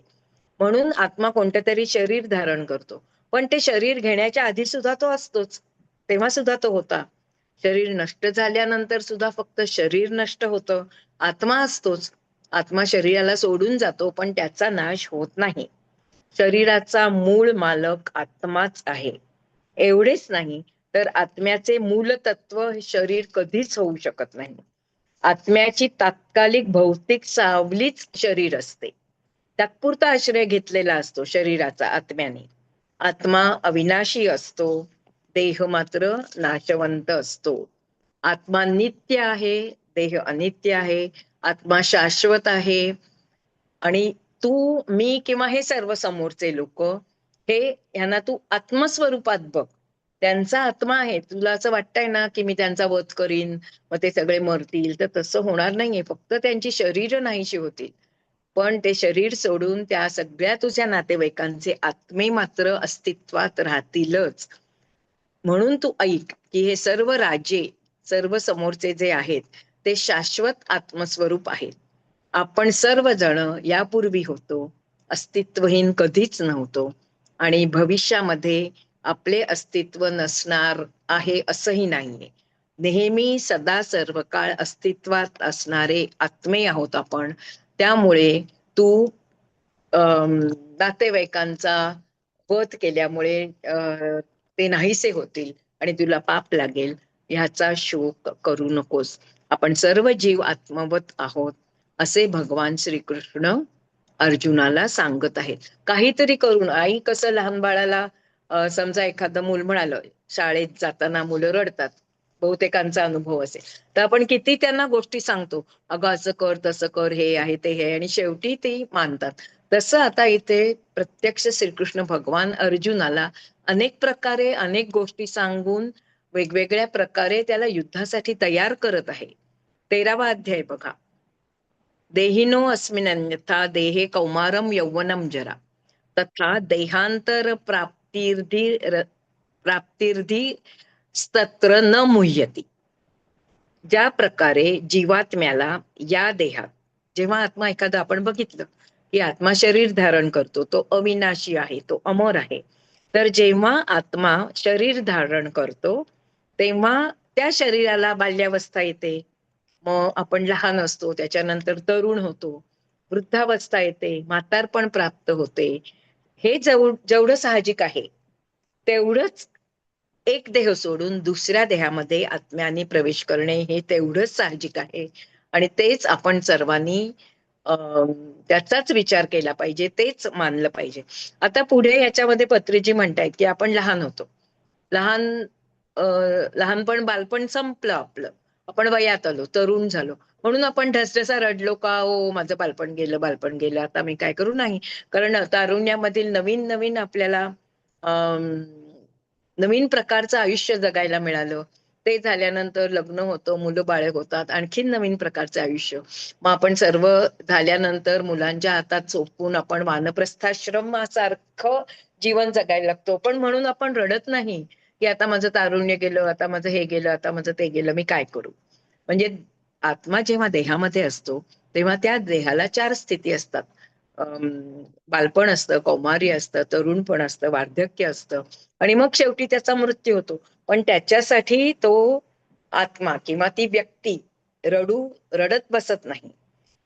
S1: म्हणून आत्मा कोणतं तरी शरीर धारण करतो. पण ते शरीर घेण्याच्या आधी सुद्धा तो असतोच, तेव्हा सुद्धा तो होता. शरीर नष्ट झाल्यानंतर सुद्धा फक्त शरीर नष्ट होतं, आत्मा असतोच. आत्मा शरीराला सोडून जातो पण त्याचा नाश होत नाही. शरीराचा मूळ मालक आत्माच आहे. एवढेच नाही तर आत्म्याचे मूल तत्व शरीर कधीच होऊ शकत नाही. आत्म्याची तात्कालिक भौतिक सावलीच शरीर असते, तात्पुरता आश्रय घेतलेला असतो शरीराचा आत्म्याने. आत्मा अविनाशी असतो, देह मात्र नाशवंत असतो. आत्मा नित्य आहे, देह अनित्य आहे. आत्मा शाश्वत आहे. आणि तू, मी किंवा हे सर्व समोरचे लोक, हे ह्यांना तू आत्मस्वरूपात बघ. त्यांचा आत्मा आहे. तुला असं वाटतंय ना की मी त्यांचा वध करीन मग ते सगळे मरतील, तर तसं होणार नाहीये. फक्त त्यांची शरीर नाहीशी होतील, पण ते शरीर सोडून त्या सगळ्या तुझ्या नातेवाईकांचे आत्मे मात्र अस्तित्वात राहतीलच. म्हणून तू ऐक की हे सर्व राजे, सर्व समोरचे जे आहेत ते शाश्वत आत्मस्वरूप आहेत. आपण सर्वजण यापूर्वी होतो, अस्तित्वहीन कधीच नव्हतो, आणि भविष्यामध्ये आपले अस्तित्व नसणार आहे असंही नाहीये. नेहमी सदा सर्व काळ अस्तित्वात असणारे आत्मे आहोत आपण. त्यामुळे तू नातेवाईकांचा वध केल्यामुळे ते नाहीसे होतील आणि तुला पाप लागेल ह्याचा शोक करू नकोस. आपण सर्व जीव आत्मवत आहोत असे भगवान श्रीकृष्ण अर्जुनाला सांगत आहेत. काहीतरी करून, आई कसं लहान बाळाला समजा एखादं मूल म्हणालं, शाळेत जाताना मुलं रडतात, बहुतेकांचा अनुभव असेल, तर आपण किती त्यांना गोष्टी सांगतो, अगं असं कर तसं कर, हे आहे ते हे, आणि शेवटी ते मानतात. तसं आता इथे प्रत्यक्ष श्रीकृष्ण भगवान अर्जुनाला अनेक प्रकारे अनेक गोष्टी सांगून वेगवेगळ्या प्रकारे त्याला युद्धासाठी तयार करत आहे. 13वा अध्याय बघा. देहिनो अस्मिन् अन्यथा देहे कौमारम यौवनम जरा तथा देहांतर प्राप्तिर्धी तत्र न मुह्यति. ज्या प्रकारे जीवात्म्याला या देहात, जेव्हा आत्मा एखादा आपण बघितलं की आत्मा शरीर धारण करतो, तो अविनाशी आहे, तो अमर आहे. तर जेव्हा आत्मा शरीर धारण करतो तेव्हा त्या शरीराला बाल्यावस्था येते, मग आपण लहान असतो, त्याच्यानंतर तरुण होतो, वृद्धावस्था येते, म्हातारपण प्राप्त होते. हे जेवढं साहजिक आहे तेवढंच एक देह सोडून दुसऱ्या देहामध्ये आत्म्याने प्रवेश करणे हे तेवढंच साहजिक आहे. आणि तेच आपण सर्वांनी त्याचाच विचार केला पाहिजे, तेच मानलं पाहिजे. आता पुढे याच्यामध्ये पत्रीजी म्हणतायत की आपण लहान होतो, लहान लहानपण बालपण संपलं आपलं, आपण वयात आलो, तरुण झालो, म्हणून आपण ढसढसा रडलो का, ओ माझं बालपण गेलं, बालपण गेलं, आता मी काय करू. नाही, कारण तारुण्यामधील नवीन नवीन आपल्याला नवीन प्रकारचं आयुष्य जगायला मिळालं. ते झाल्यानंतर लग्न होतं, मुलं बाळे होतात, आणखीन नवीन प्रकारचं आयुष्य. मग आपण सर्व झाल्यानंतर मुलांच्या हातात सोपून आपण वानप्रस्थाश्रमासारखं जीवन जगायला लागतो. पण म्हणून आपण रडत नाही की आता माझं तारुण्य गेलं, आता माझं हे गेलं, आता माझं ते गेलं, मी काय करू. म्हणजे आत्मा जेव्हा देहामध्ये असतो तेव्हा त्या देहाला 4 स्थिती असतात. बालपण असतं, कौमार्य असतं, तरुणपण असतं, वार्धक्य असतं, आणि मग शेवटी त्याचा मृत्यू होतो. पण त्याच्यासाठी तो आत्मा किंवा ती व्यक्ती रडत बसत नाही.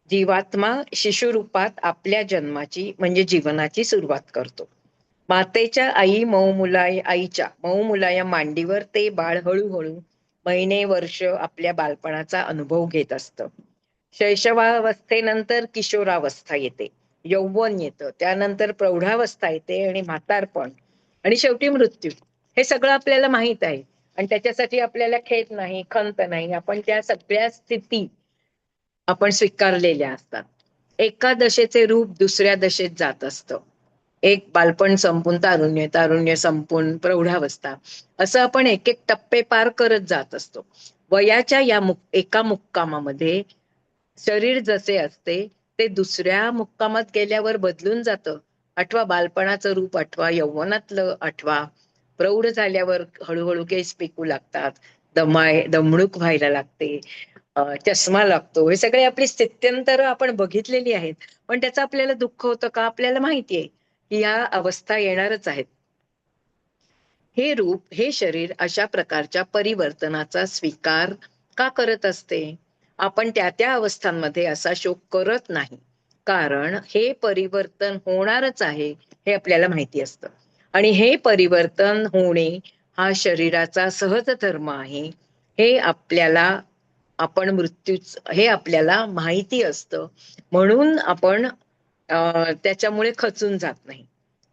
S1: जीवात्मा शिशुरूपात आपल्या जन्माची म्हणजे जीवनाची सुरुवात करतो. मातेच्या आईच्या मऊ मुलाया मांडीवर ते बाळ हळूहळू महिने वर्ष आपल्या बालपणाचा अनुभव घेत असतं. शैशवावस्थेनंतर किशोरावस्था येते, यौवन येतं, त्यानंतर प्रौढावस्था येते आणि म्हातारपण, आणि शेवटी मृत्यू. हे सगळं आपल्याला माहित आहे आणि त्याच्यासाठी आपल्याला खेद नाही, खंत नाही. आपण त्या सगळ्या स्थिती आपण स्वीकारलेल्या असतात. एका दशेचे रूप दुसऱ्या दशेत जात असतं. एक बालपण संपून तारुण्य, तारुण्य संपून प्रौढावस्था, असं आपण एक एक टप्पे पार करत जात असतो. वयाच्या या एका मुक्कामामध्ये शरीर जसे असते ते दुसऱ्या मुक्कामात गेल्यावर बदलून जातं. आठवा बालपणाचं रूप, आठवा यौवनातलं, आठवा प्रौढ झाल्यावर हळूहळू केस पिकू लागतात, दमणूक व्हायला लागते, चष्मा लागतो. हे सगळे आपली स्थित्यंतर आपण बघितलेली आहेत. पण त्याचं आपल्याला दुःख होतं का? आपल्याला माहितीये की या अवस्था येणारच आहेत. हे रूप, हे शरीर अशा प्रकारच्या परिवर्तनाचा स्वीकार का करत असते? आपण त्या त्या अवस्थांमध्ये असा शोक करत नाही, कारण हे परिवर्तन होणारच आहे हे आपल्याला माहिती असतं. आणि हे परिवर्तन होणे हा शरीराचा सहज धर्म आहे. हे आपल्याला हे आपल्याला माहिती असतं. म्हणून आपण त्याच्यामुळे खचून जात नाही.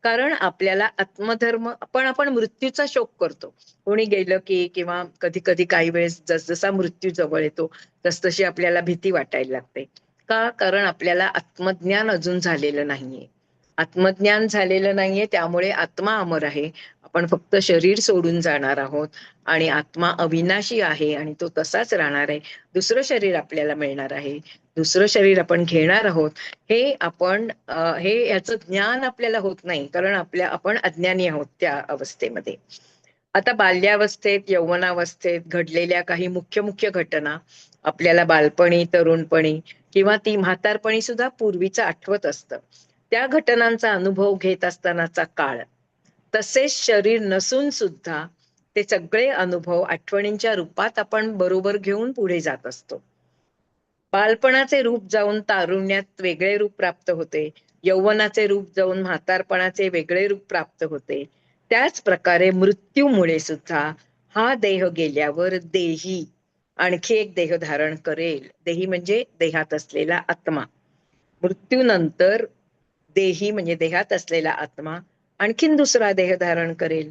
S1: कारण आपल्याला आत्मधर्म, आपण मृत्यूचा शोक करतो. कोणी गेलं की, किंवा कधी कधी काही वेळेस जसजसा मृत्यू जवळ येतो तसतशी आपल्याला भीती वाटायला लागते. का? कारण आपल्याला आत्मज्ञान अजून झालेलं नाहीये. आत्मज्ञान झालेलं नाहीये, त्यामुळे आत्मा अमर आहे, आपण फक्त शरीर सोडून जाणार आहोत. आणि आत्मा अविनाशी आहे आणि तो तसाच राहणार आहे. दुसरं शरीर आपल्याला मिळणार आहे, दुसरं शरीर आपण घेणार आहोत. हे याचं ज्ञान आपल्याला होत नाही, कारण आपण अज्ञानी आहोत त्या अवस्थेमध्ये. आता बाल्यावस्थेत, यौवनावस्थेत घडलेल्या काही मुख्य मुख्य घटना आपल्याला बालपणी, तरुणपणी किंवा ती म्हातारपणी सुद्धा पूर्वीचं आठवत असतं. त्या घटनांचा अनुभव घेत असतानाचा काळ, तसेच शरीर नसून सुद्धा ते सगळे अनुभव आठवणींच्या रूपात आपण बरोबर घेऊन पुढे जात असतो. बालपणाचे रूप जाऊन तारुण्यात वेगळे रूप प्राप्त होते, यौवनाचे रूप जाऊन म्हातारपणाचे वेगळे रूप प्राप्त होते. त्याच प्रकारे मृत्यूमुळे सुद्धा हा देह गेल्यावर देही आणखी एक देह धारण करेल. देही म्हणजे देहात असलेला आत्मा. मृत्यूनंतर देही म्हणजे देहात असलेला आत्मा आणखीन दुसरा देह धारण करेल.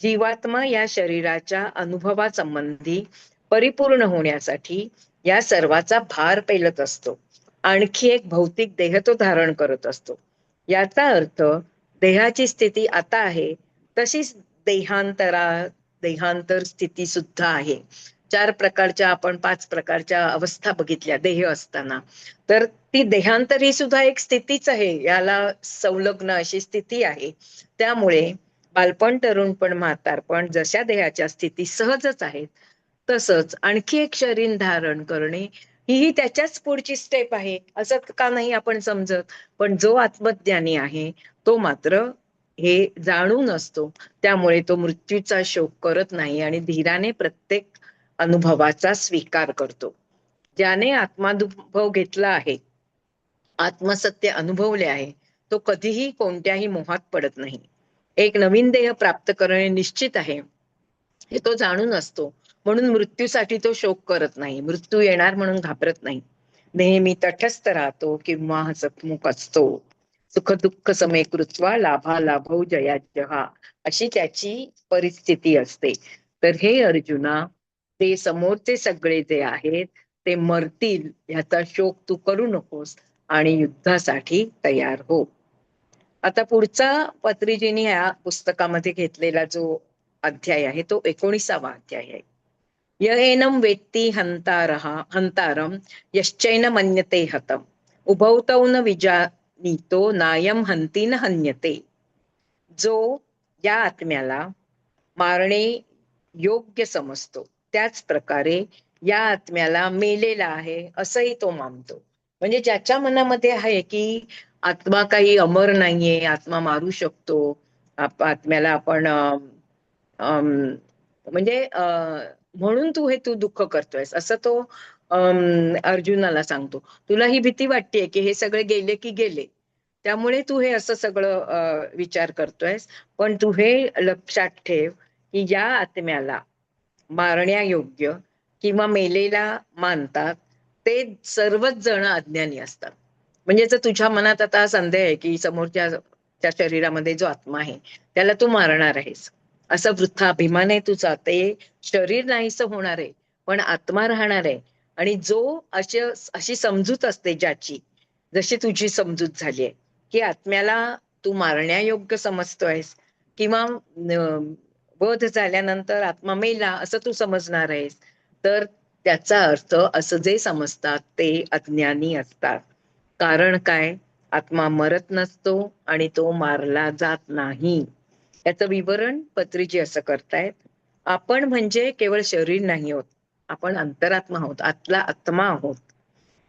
S1: जीवात्मा या शरीराच्या अनुभवासंबंधी परिपूर्ण होण्यासाठी या सर्वाचा भार पेलत असतो. आणखी एक भौतिक देह तो धारण करत असतो. याचा अर्थ देहाची स्थिती आता आहे तशीच देहांतर स्थिती सुद्धा आहे. चार प्रकारच्या, आपण 5 प्रकारच्या अवस्था बघितल्या देह असताना. तर ती देहांतर ही सुद्धा एक स्थितीच आहे, याला संलग्न अशी स्थिती आहे. त्यामुळे बालपण, तरुणपण, म्हातारपण जशा देहाच्या स्थिती सहजच आहेत, तसंच आणखी एक शरीर धारण करणे ही त्याच्याच पुढची स्टेप आहे, असं का नाही आपण समजत. पण जो आत्मज्ञानी आहे तो मात्र हे जाणून असतो. त्यामुळे तो मृत्यूचा शोक करत नाही आणि धीराने प्रत्येक अनुभवाचा स्वीकार करतो. ज्याने आत्मानुभव घेतला आहे, आत्मसत्य अनुभवले आहे, तो कधीही कोणत्याही मोहात पडत नाही. एक नवीन देह प्राप्त करणे निश्चित आहे हे तो जाणून असतो. म्हणून मृत्यूसाठी तो शोक करत नाही, मृत्यू येणार म्हणून घाबरत नाही. नेहमी तटस्थ राहतो किंवा हसतमुख असतो. सुख दुःख समे कृत्वा लाभालाभौ जयाजहा अशी त्याची परिस्थिती असते. तर हे अर्जुना, ते समोरचे सगळे जे आहेत ते मरतील ह्याचा शोक तू करू नकोस आणि युद्धासाठी तयार हो. आता पुढचा पत्रीजींनी ह्या पुस्तकामध्ये घेतलेला जो अध्याय आहे तो 19वा अध्याय आहे. य एनं वेत्ती हंतारम यश्चैन मन्यते हतम उभौ तौ न विजानीतो नायम हंती न हन्यते. जो या आत्म्याला मारणे योग्य समजतो, त्याच प्रकारे या आत्म्याला मेलेला आहे असंही तो मानतो. म्हणजे ज्याच्या मनामध्ये आहे की आत्मा काही अमर नाहीये, आत्मा मारू शकतो, आत्म्याला आपण म्हणजे म्हणून तू दुःख करतोयस असं तो अर्जुनाला सांगतो. तुला ही भीती वाटतेय की हे सगळे गेले की गेले, त्यामुळे तू हे असं सगळं विचार करतोयस. पण तू हे लक्षात ठेव की या आत्म्याला मारण्यायोग्य किंवा मेलेला मानतात ते सर्वच जण अज्ञानी असतात. म्हणजे जर तुझ्या मनात आता संदेह आहे की समोरच्या त्या शरीरामध्ये जो आत्मा आहे त्याला तू मारणार आहेस, असा वृथा अभिमान आहे तुझा, ते शरीर नाहीस होणार आहे पण आत्मा राहणार आहे. आणि जो अशी समजूत असते ज्याची, जशी तुझी समजूत झाली आहे की आत्म्याला तू मारण्यायोग्य समजतोयस किंवा वध झाल्यानंतर आत्मा मेला असं तू समजणार आहेस, तर त्याचा अर्थ असं जे समजतात ते अज्ञानी असतात. कारण काय, आत्मा मरत नसतो आणि तो मारला जात नाही. याचं विवरण पत्रीजी असं करतायत. आपण म्हणजे केवळ शरीर नाही आहोत, आपण अंतरात्मा आहोत, आतला आत्मा आहोत.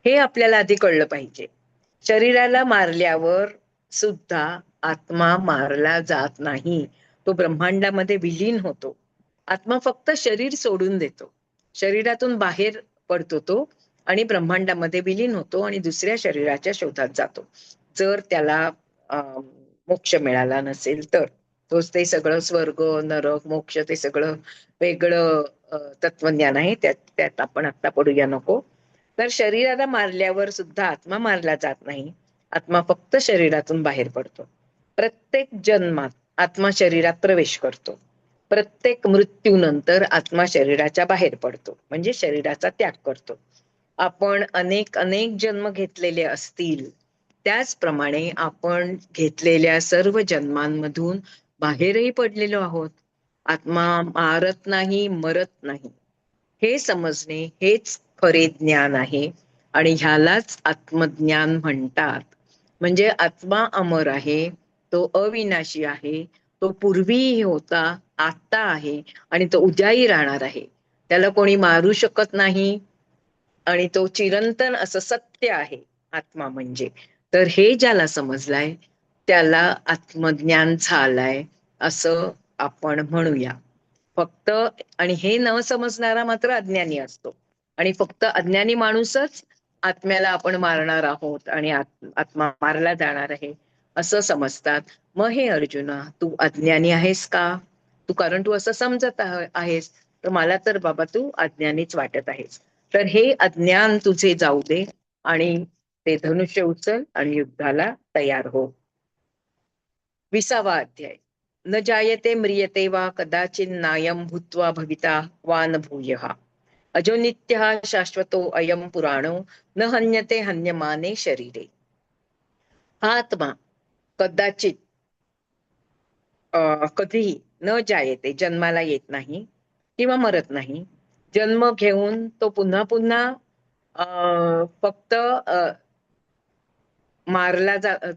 S1: हे आपल्याला आधी कळलं पाहिजे. शरीराला मारल्यावर सुद्धा आत्मा मारला जात नाही, तो ब्रह्मांडामध्ये विलीन होतो. आत्मा फक्त शरीर सोडून देतो, शरीरातून बाहेर पडतो तो आणि ब्रह्मांडामध्ये विलीन होतो आणि दुसऱ्या शरीराच्या शोधात जातो, जर त्याला मोक्ष मिळाला नसेल तर. तोच ते सगळं स्वर्ग नरक मोक्ष ते सगळं वेगळं तत्वज्ञान आहे, त्यात आपण आता पडूया नको. तर शरीराला मारल्यावर सुद्धा आत्मा मारला जात नाही, आत्मा फक्त शरीरातून बाहेर पडतो. प्रत्येक जन्मात आत्मा शरीरात प्रवेश करतो, प्रत्येक मृत्यूनंतर आत्मा शरीराच्या बाहेर पडतो म्हणजे शरीराचा त्याग करतो. आपण अनेक अनेक जन्म घेतलेले असतील त्याचप्रमाणे आपण घेतलेल्या सर्व जन्मांमधून बाहेरही पडलेलो आहोत. आत्मा मारत नाही, मरत नाही, हे समजणे हेच खरे ज्ञान आहे आणि ह्यालाच आत्मज्ञान म्हणतात. म्हणजे आत्मा अमर आहे, तो अविनाशी आहे, तो पूर्वीही होता, आता आहे आणि तो उद्याही राहणार आहे. त्याला कोणी मारू शकत नाही आणि तो चिरंतन असं सत्य आहे आत्मा म्हणजे. तर हे ज्याला समजलाय त्याला आत्मज्ञान झालाय असं आपण म्हणूया. फक्त आणि हे न समजणारा मात्र अज्ञानी असतो आणि फक्त अज्ञानी माणूसच आत्म्याला आपण मारणार आहोत आणि आत्मा मारला जाणार आहे असं समजतात. मग हे अर्जुना, तू अज्ञानी आहेस का? कारण तू असं समजत आहेस, तर मला तर बाबा तू अज्ञानीच वाटत आहेस. तर हे अज्ञान तुझे जाऊ दे आणि ते धनुष्य उचल आणि युद्धाला तयार हो. 20वा अध्याय. न जायते म्रियते वा कदाचिन नायम भूत्वा भविता वा न भूयः अजो नित्यः शाश्वतो अयम पुराणो न हन्यते हन्यमाने शरीरे. हा आत्मा कदाचित कधीही न जायते जन्माला येत नाही किंवा मरत नाही, जन्म घेऊन तो पुन्हा पुन्हा फक्त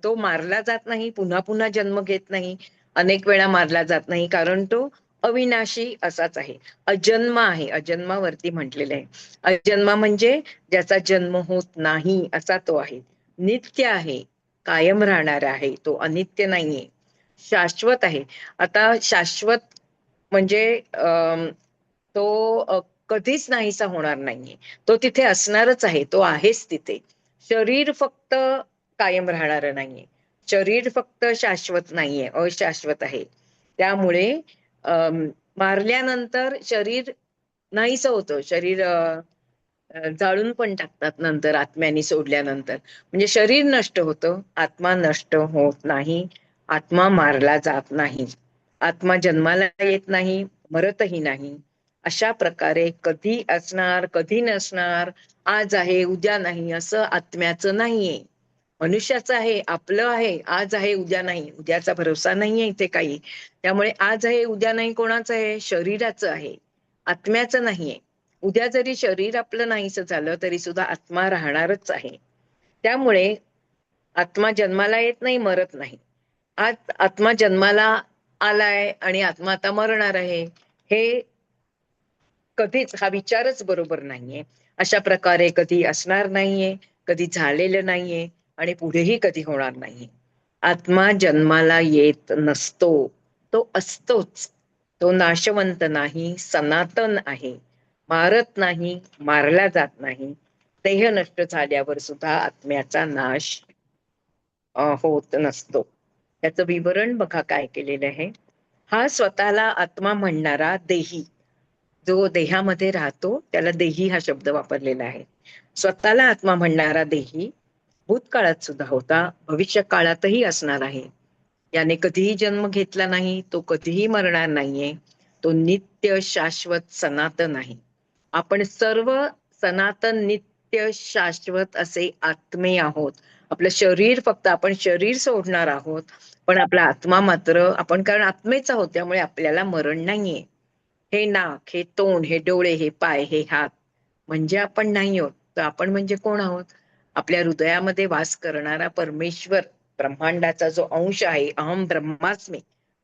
S1: तो मारला जात नाही, पुन्हा पुन्हा जन्म घेत नाही, अनेक वेळा मारला जात नाही, कारण तो अविनाशी असाच आहे. अजन्म आहे, अजन्मावरती म्हटलेलं आहे. अजन्मा म्हणजे ज्याचा जन्म होत नाही असा तो आहे. नित्य आहे, कायम राहणार आहे, तो अनित्य नाहीये, शाश्वत आहे. आता शाश्वत म्हणजे तो कधीच नाहीसा होणार नाहीये, तो तिथे असणारच आहे, तो आहेच तिथे. शरीर फक्त कायम राहणार नाहीये, शरीर फक्त शाश्वत नाहीये, अशाश्वत आहे. त्यामुळे अं, मारल्यानंतर शरीर नाहीस होतं, शरीर जाळून पण टाकतात नंतर आत्म्याने सोडल्यानंतर. म्हणजे शरीर नष्ट होतं, आत्मा नष्ट होत नाही, आत्मा मारला जात नाही, आत्मा जन्माला येत नाही, मरतही नाही. अशा प्रकारे कधी असणार कधी नसणार, आज आहे उद्या नाही असं आत्म्याचं नाहीये. मनुष्याचं आहे, आपलं आहे, आज आहे उद्या नाही, उद्याचा भरोसा नाहीये इथे काही. त्यामुळे आज आहे उद्या नाही कोणाचं आहे? शरीराचं आहे, आत्म्याचं नाहीये. उद्या जरी शरीर आपलं नाहीसं झालं तरी सुद्धा आत्मा राहणारच आहे. त्यामुळे आत्मा जन्माला येत नाही, मरत नाही. आज आत्मा जन्माला आलाय आणि आत्मा आता मरणार आहे, हे कधीच, हा विचारच बरोबर नाहीये. अशा प्रकारे कधी असणार नाहीये, कधी झालेलं नाहीये आणि पुढेही कधी होणार नाही. आत्मा जन्माला येत नसतो, तो असतोच. तो नाशवंत नाही, सनातन आहे, मारत नाही, मारला जात नाही. देह नष्ट झाल्यावर सुद्धा आत्म्याचा नाश होत नसतो. त्याचं विवरण बघा काय केलेलं आहे. हा स्वतःला आत्मा म्हणणारा देही, जो देहामध्ये राहतो त्याला देही हा शब्द वापरलेला आहे. स्वतःला आत्मा म्हणणारा देही भूतकाळात सुद्धा होता, भविष्य काळातही असणार आहे. याने कधीही जन्म घेतला नाही, तो कधीही मरणार नाहीये, तो नित्य शाश्वत सनातन आहे. आपण सर्व सनातन नित्य शाश्वत असे आत्मे आहोत. आपलं शरीर, फक्त आपण शरीर सोडणार आहोत, पण आपला आत्मा मात्र, आपण कारण आत्मेच आहोत त्यामुळे आपल्याला मरण नाहीये. हे नाक, हे तोंड, हे डोळे, हे पाय, हे हात म्हणजे आपण नाही आहोत. तर आपण म्हणजे कोण आहोत? आपल्या हृदयामध्ये वास करणारा परमेश्वर, ब्रह्मांडाचा जो अंश आहे, अहम ब्रह्मास्मी,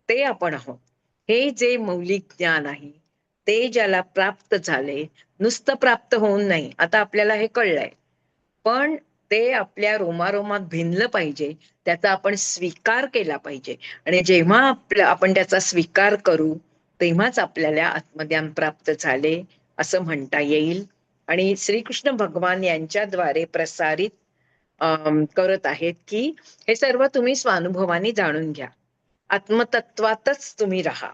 S1: ते आपण आहोत. हे जे मौलिक ज्ञान आहे, ते ज्याला प्राप्त झाले, नुसतं प्राप्त होऊन नाही, आता आपल्याला हे कळलंय, पण ते आपल्या रोमारोमात भिनलं पाहिजे, त्याचा आपण स्वीकार केला पाहिजे. आणि जेव्हा आपण त्याचा स्वीकार करू, तेव्हाच आपल्याला आत्मज्ञान प्राप्त झाले असं म्हणता येईल. आणि श्रीकृष्ण भगवान यांच्याद्वारे प्रसारित करत आहेत की हे सर्व तुम्ही स्वानुभवाने जाणून घ्या, आत्मतत्वातच तुम्ही राहा.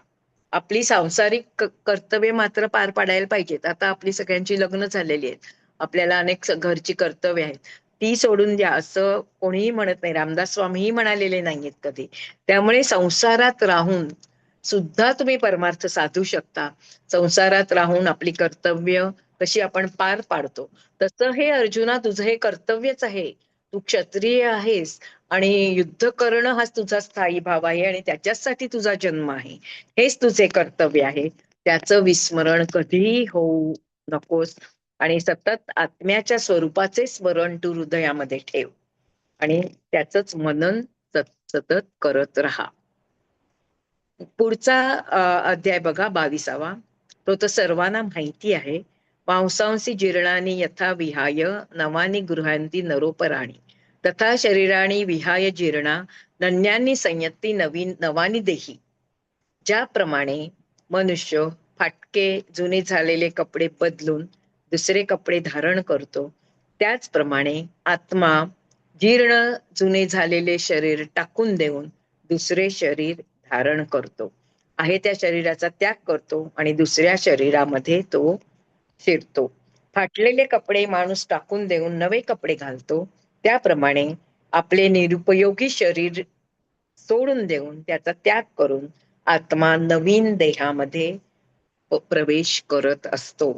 S1: आपली सांसारिक कर्तव्य मात्र पार पाडायला पाहिजेत. आता आपली सगळ्यांची लग्न झालेली आहेत, आपल्याला अनेक घरची कर्तव्य आहेत, ती सोडून द्या असं कोणीही म्हणत नाही. रामदास स्वामीही म्हणालेले नाहीयेत कधी. त्यामुळे संसारात राहून सुद्धा तुम्ही परमार्थ साधू शकता. संसारात राहून आपली कर्तव्य कशी आपण पार पाडतो, तसं हे अर्जुना तुझं हे कर्तव्यच आहे. तू क्षत्रिय आहेस आणि युद्ध करणं हाच तुझा स्थायी भाव आहे आणि त्याच्यासाठी तुझा जन्म आहे, हेच तुझे कर्तव्य आहे. त्याचं विस्मरण कधीही होऊ नकोस आणि सतत आत्म्याच्या स्वरूपाचे स्मरण तू हृदयामध्ये ठेव आणि त्याचंच मनन सतत करत राहा. पुढचा अध्याय बघा, 22वा. तो तर सर्वांना माहिती आहे. मांसांसी जीर्णानी यथा विहाय नवानी गृहांती नरोपराणी तथा शरीराणी विहाय जीर्णा नन्यांनी संयत्ती नवानी देही. ज्याप्रमाणे मनुष्य फाटके जुने झालेले कपडे बदलून दुसरे कपडे धारण करतो, त्याचप्रमाणे आत्मा जीर्ण जुने झालेले शरीर टाकून देऊन दुसरे शरीर धारण करतो, आहे त्या शरीराचा त्याग करतो आणि दुसऱ्या शरीरामध्ये तो शिरतो. फाटलेले कपडे माणूस टाकून देऊन नवे कपडे घालतो, त्याप्रमाणे आपले निरुपयोगी शरीर सोडून देऊन त्याचा त्याग करून आत्मा नवीन देहामध्ये प्रवेश करत असतो.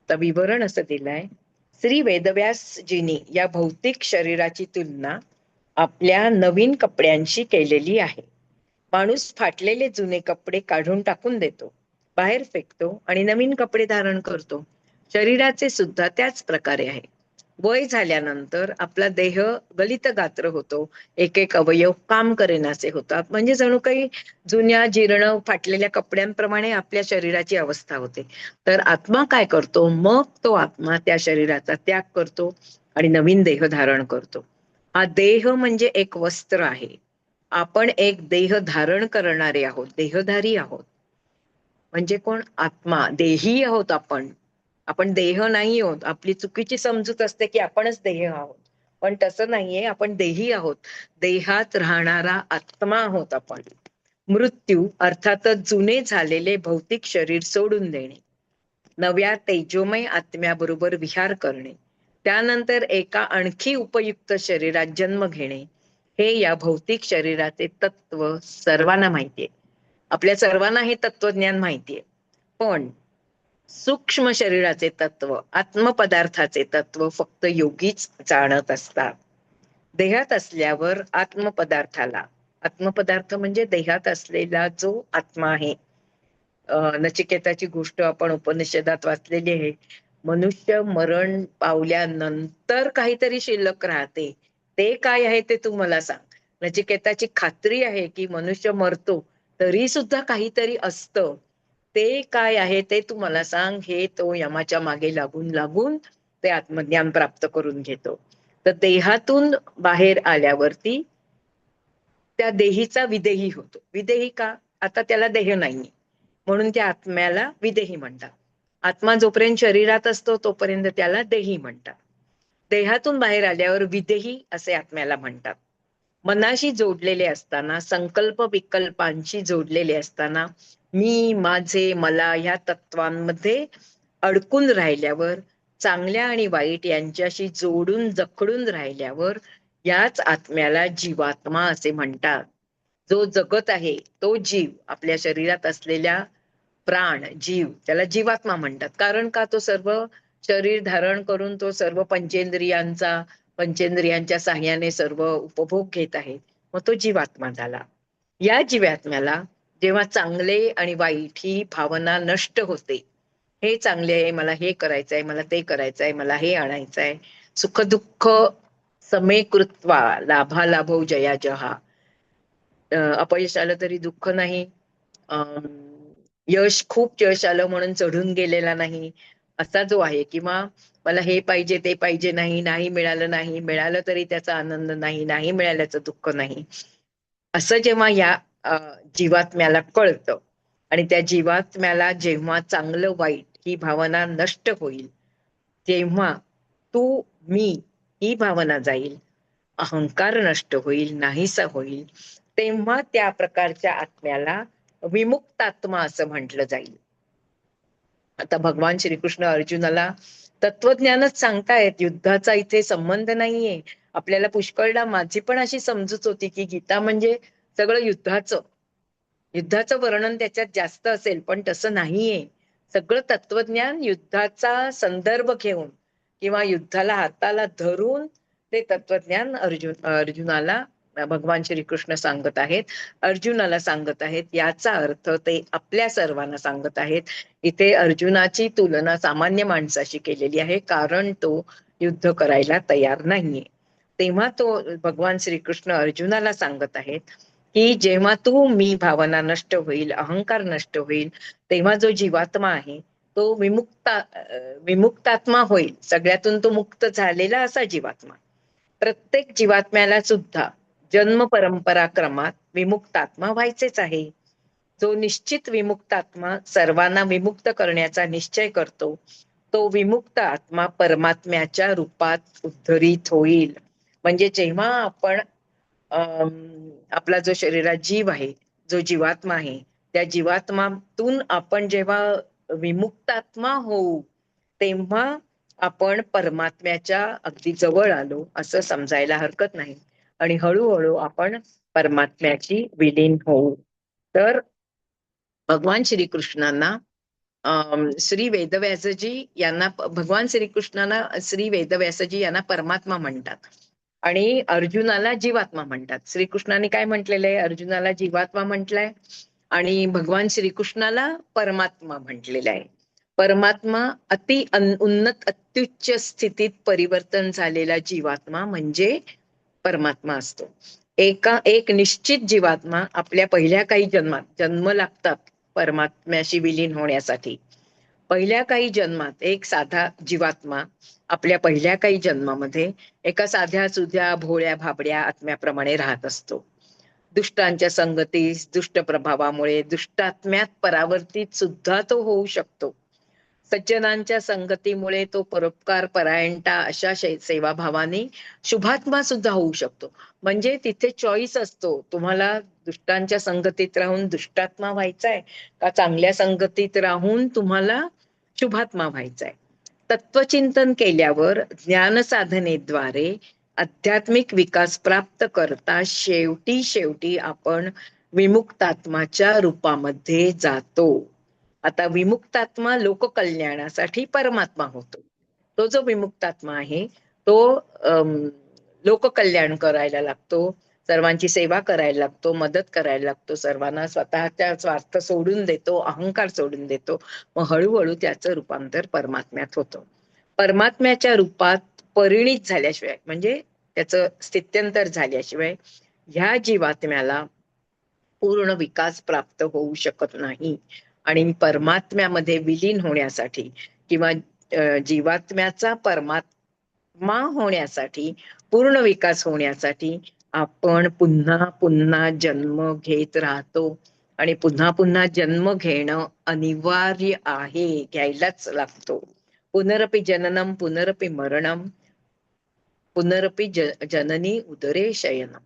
S1: तर विवरण असं दिलंय, श्री वेदव्यासजींनी या भौतिक शरीराची तुलना आपल्या नवीन कपड्यांशी केलेली आहे. माणूस फाटलेले जुने कपडे काढून टाकून देतो बाहेर फेकतो आणि नवीन कपडे धारण करतो. शरीराचे सुद्धा त्याच प्रकारे आहे. वय झाल्यानंतर आपला देह गलित गात्र होतो. एक एक अवयव काम करेनासे होतात. म्हणजे जणू काही जुन्या जीर्ण फाटलेल्या कपड्यांप्रमाणे आपल्या शरीराची अवस्था होते. तर आत्मा काय करतो? मग तो आत्मा त्या शरीराचा त्याग करतो आणि नवीन देह धारण करतो. हा देह म्हणजे एक वस्त्र आहे. आपण एक देह धारण करणारे आहोत, देहधारी आहोत. म्हणजे कोण? आत्मा. देही आहोत आपण. आपण देह नाही आहोत. आपली चुकीची समजूत असते की आपणच देह आहोत. पण तसं नाहीये, आपण देही आहोत. देहात राहणारा आत्मा आहोत आपण. मृत्यू अर्थातच जुने झालेले भौतिक शरीर सोडून देणे, नव्या तेजोमय आत्म्याबरोबर विहार करणे, त्यानंतर एका आणखी उपयुक्त शरीरात जन्म घेणे, हे या भौतिक शरीराचे तत्व सर्वांना माहितीये. आपल्या सर्वांना हे तत्वज्ञान माहितीये. पण सूक्ष्म शरीराचे तत्व, आत्मपदार्थाचे तत्व फक्त योगीच जाणत असतात. देहात असल्यावर आत्मपदार्थाला, आत्मपदार्थ म्हणजे देहात असलेला जो आत्मा आहे. नचिकेताची गोष्ट आपण उपनिषदात वाचलेली आहे. मनुष्य मरण पावल्यानंतर काहीतरी शिल्लक राहते. ते काय आहे ते तू मला सांग. नचिकेताची खात्री आहे की मनुष्य मरतो तरी सुद्धा काहीतरी असतं. ते काय आहे ते तू मला सांग. हे तो यमाच्या मागे लागून लागून ते आत्मज्ञान प्राप्त करून घेतो. तर देहातून बाहेर आल्यावरती त्या देहीचा विदेही होतो. विदेही का? आता त्याला देह नाहीये, म्हणून त्या आत्म्याला विदेही म्हणतात. आत्मा जोपर्यंत शरीरात असतो तोपर्यंत त्याला देही म्हणतात. देहातून बाहेर आल्यावर विदेही असे आत्म्याला म्हणतात. मनाशी जोडलेले असताना, संकल्प विकल्पांशी जोडलेले असताना, मी, माझे, मला ह्या तत्वांमध्ये अडकून राहिल्यावर, चांगल्या आणि वाईट यांच्याशी जोडून जखडून राहिल्यावर, याच आत्म्याला जीवात्मा असे म्हणतात. जो जगत आहे तो जीव, आपल्या शरीरात असलेल्या प्राण, जीव, त्याला जीवात्मा म्हणतात. कारण का? तो सर्व शरीर धारण करून तो सर्व पंचेंद्रियांच्या साहाय्याने सर्व उपभोग घेत आहे. मग तो जीवात्मा झाला. या जीवात्म्याला जेव्हा चांगले आणि वाईट ही भावना नष्ट होते, हे चांगले आहे, मला हे करायचंय, मला ते करायचंय, मला हे आणायचंय, सुख दुःख समे कृत्वा लाभालाभो जया जहा, अपयश आलं तरी दुःख नाही, अं, खूप यश आलं म्हणून चढून गेलेला नाही, असा जो आहे. किंवा मला हे पाहिजे ते पाहिजे नाही, नाही मिळालं, नाही मिळालं तरी त्याचा आनंद नाही, नाही मिळाल्याचं दुःख नाही, असं जेव्हा या जीवात्म्याला कळतं आणि त्या जीवात्म्याला जेव्हा चांगलं वाईट ही भावना नष्ट होईल, जेव्हा तू मी ही भावना जाईल, अहंकार नष्ट होईल, नाहीसा होईल, तेव्हा त्या प्रकारच्या आत्म्याला विमुक्तात्मा असं म्हटलं जाईल. आता भगवान श्रीकृष्ण अर्जुनाला तत्वज्ञानच सांगतायत. युद्धाचा इथे संबंध नाहीये. आपल्याला पुष्कळदा माझी पण अशी समजूत होती की गीता म्हणजे सगळं युद्धाचं वर्णन त्याच्यात जास्त असेल, पण तसं नाहीये. सगळं तत्वज्ञान युद्धाचा संदर्भ घेऊन किंवा युद्धाला हाताला धरून ते तत्वज्ञान अर्जुनाला भगवान श्रीकृष्ण सांगत आहेत, अर्जुनाला सांगत आहेत. याचा अर्थ ते आपल्या सर्वांना सांगत आहेत. इथे अर्जुनाची तुलना सामान्य माणसाशी केलेली आहे, कारण तो युद्ध करायला तयार नाहीये. तेव्हा तो भगवान श्रीकृष्ण अर्जुनाला सांगत आहेत की जेव्हा तू मी भावना नष्ट होईल, अहंकार नष्ट होईल, तेव्हा जो जीवात्मा आहे तो विमुक्तात्मा होईल. सगळ्यातून तो मुक्त झालेला असा जीवात्मा. प्रत्येक जीवात्म्याला सुद्धा जन्म परंपरा क्रमात विमुक्तात्मा व्हायचेच आहे. जो निश्चित विमुक्तात्मा सर्वांना विमुक्त करण्याचा निश्चय करतो, तो विमुक्त आत्मा परमात्म्याच्या रूपात उद्धरित होईल. म्हणजे जेव्हा आपण आपला जो शरीरात जीव आहे, जो जीवात्मा आहे, त्या जीवात्मातून आपण जेव्हा विमुक्तात्मा होऊ, तेव्हा आपण परमात्म्याच्या अगदी जवळ आलो असं समजायला हरकत नाही. आणि हळूहळू आपण परमात्म्याची विलीन होऊ. तर भगवान श्रीकृष्णांना श्री वेदव्यासजी यांना, भगवान श्रीकृष्णांना श्री वेदव्यासजी यांना परमात्मा म्हणतात आणि अर्जुनाला जीवात्मा म्हणतात. श्रीकृष्णाने काय म्हटलेलं आहे? अर्जुनाला जीवात्मा म्हटलंय आणि भगवान श्रीकृष्णाला परमात्मा म्हटलेलं आहे. परमात्मा उन्नत अत्युच्च स्थितीत परिवर्तन झालेला जीवात्मा म्हणजे परमात्मा असतो. एक निश्चित जीवात्मा आपल्या पहिल्या काही जन्मात जन्म लागतात परमात्म्याशी विलीन होण्यासाठी. पहिल्या काही जन्मात एक साधा जीवात्मा आपल्या पहिल्या काही जन्मामध्ये एका साध्या सुध्या भोळ्या भाबड्या आत्म्याप्रमाणे राहत असतो. दुष्टांच्या संगतीस दुष्ट प्रभावामुळे दुष्टात्म्यात परावर्तित सुद्धा तो होऊ शकतो. सज्जनांच्या संगतीमुळे तो परोपकार परायणता अशा सेवाभावाने शुभात्मा सुद्धा होऊ शकतो. म्हणजे तिथे चॉईस असतो, तुम्हाला दुष्टांच्या संगतीत राहून दुष्टात्मा व्हायचाय का चांगल्या संगतीत राहून तुम्हाला शुभात्मा व्हायचाय. तत्वचिंतन केल्यावर ज्ञान साधनेद्वारे आध्यात्मिक विकास प्राप्त करता शेवटी आपण विमुक्तात्माच्या रूपामध्ये जातो. आता विमुक्तात्मा लोककल्याणासाठी परमात्मा होतो. तो जो विमुक्तात्मा आहे तो लोककल्याण करायला लागतो, सर्वांची सेवा करायला लागतो, मदत करायला लागतो सर्वांना, स्वतःचा स्वार्थ सोडून देतो, अहंकार सोडून देतो. मग हळूहळू त्याचं रूपांतर परमात्म्यात होतं. परमात्म्याच्या रूपात परिणित झाल्याशिवाय म्हणजे त्याचं स्थित्यंतर झाल्याशिवाय ह्या जीवात्म्याला पूर्ण विकास प्राप्त होऊ शकत नाही. आणि परमात्म्यामध्ये विलीन होण्यासाठी किंवा जीवात्म्याचा परमात्मा होण्यासाठी, पूर्ण विकास होण्यासाठी आपण पुन्हा पुन्हा जन्म घेत राहतो. आणि पुन्हा पुन्हा जन्म घेणं अनिवार्य आहे, घ्यायलाच लागतो. पुनरपि जननम पुनरपि मरणम पुनरपि जननी उदरे शयनम.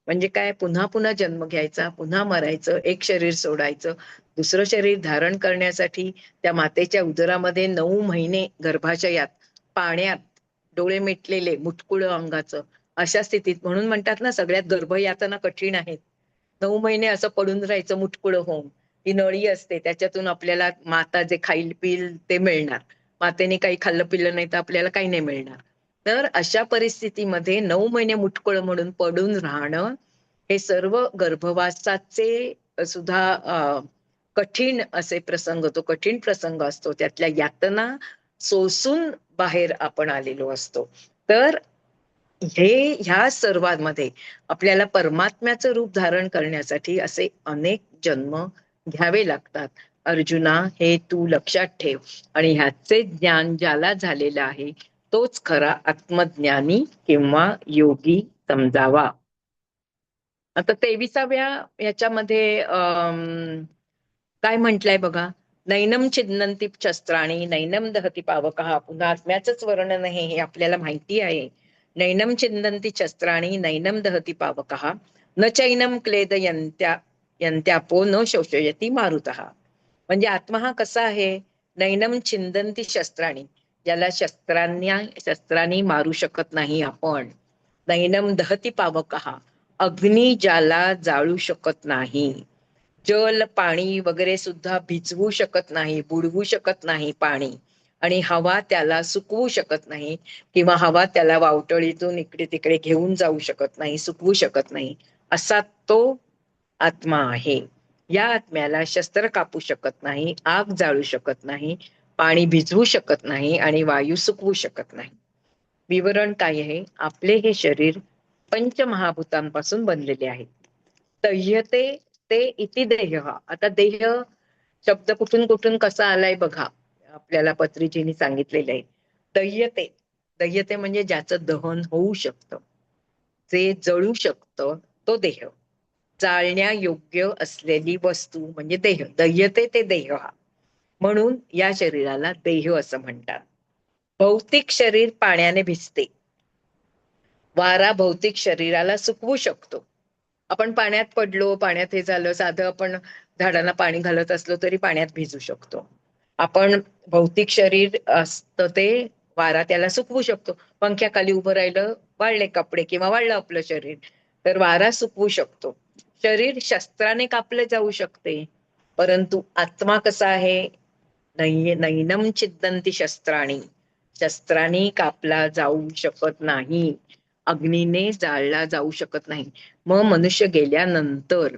S1: म्हणजे काय, पुन्हा पुन्हा जन्म घ्यायचा, पुन्हा मरायचं, एक शरीर सोडायचं, दुसरं शरीर धारण करण्यासाठी त्या मातेच्या उदरामध्ये 9 महिने गर्भाशयात पाण्यात डोळे मिटलेले मुटकुळं अंगाचं अशा स्थितीत. म्हणून म्हणतात ना सगळ्यात गर्भयातना कठीण आहेत. 9 महिने असं पडून राहायचं मुटकुळं होऊन. ही नळी असते, त्याच्यातून आपल्याला माता जे खाईल पिईल ते मिळणार. मातेने काही खाल्लं पिल्लं नाही तर आपल्याला काही नाही मिळणार. तर अशा परिस्थितीमध्ये 9 महिने मुटकुळं म्हणून पडून राहणं हे सर्व गर्भवासाचे सुद्धा कठीण असे प्रसंग, तो कठीण प्रसंग असतो. त्यातल्या यातना सोसून बाहेर आपण आलेलो असतो. तर ह्या सर्वांमध्ये आपल्याला परमात्म्याचं रूप धारण करण्यासाठी असे अनेक जन्म घ्यावे लागतात. अर्जुना, हे तू लक्षात ठेव. आणि ह्याचे ज्ञान ज्याला झालेलं आहे तोच खरा आत्मज्ञानी किंवा योगी समजावा. आता 23व्या याच्यामध्ये काय म्हटलंय बघा. नैनम छिन्नन्ति शस्त्राणि नैनम दहति पावकः. पुन्हा आत्म्याचंच वर्णन आहे, हे आपल्याला माहिती आहे. नैनम छिन्नन्ति शस्त्राणि नैनम दहति पावकः न चैनम क्लेदयन्त्यापो न शोषयति मारुतः. म्हणजे आत्मा हा कसा आहे, नैनम छिन्नन्ति शस्त्राणि, ज्याला शस्त्रांनी मारू शकत नाही आपण. नैनम दहति पावकः, अग्नी ज्याला जाळू शकत नाही. जल पाणी वगैरे सुद्धा भिजवू शकत नाही, बुडवू शकत नाही पाणी. आणि हवा त्याला सुकवू शकत नाही, किंवा हवा त्याला वावटळीतून इकडे तिकडे घेऊन जाऊ शकत नाही, सुकवू शकत नाही. असा तो आत्मा आहे. या आत्म्याला शस्त्र कापू शकत नाही, आग जाळू शकत नाही, पाणी भिजवू शकत नाही आणि वायू सुकवू शकत नाही. विवरण काय आहे, आपले हे शरीर पंचमहाभूतांपासून बनलेले आहे. तह्यते ते इति देह. आता देह शब्द कुठून कुठून कसा आलाय बघा, आपल्याला पत्रीजींनी सांगितलेलं आहे. दह्यते, दह्यते म्हणजे ज्याचं दहन होऊ शकतं, जे जळू शकतं, तो देह. जाळण्या योग्य असलेली वस्तू म्हणजे देह. दह्यते ते देह हा. म्हणून या शरीराला देह असं म्हणतात. भौतिक शरीर पाण्याने भिजते. वारा भौतिक शरीराला सुकवू शकतो. आपण पाण्यात पडलो, पाण्यात हे झालं, साधं आपण झाडांना पाणी घालत असलो तरी पाण्यात भिजू शकतो. आपण भौतिक शरीर असतं ते वारा त्याला सुकवू शकतो. पंख्याखाली उभं राहिलं, वाळले कपडे किंवा वाळलं आपलं शरीर, तर वारा सुकवू शकतो. शरीर शस्त्राने कापले जाऊ शकते, परंतु आत्मा कसा आहे, नैनम छिद्दन्ति शस्त्राणी, शस्त्राने कापला जाऊ शकत नाही, अग्नीने जाळला जाऊ शकत नाही. मग मनुष्य गेल्यानंतर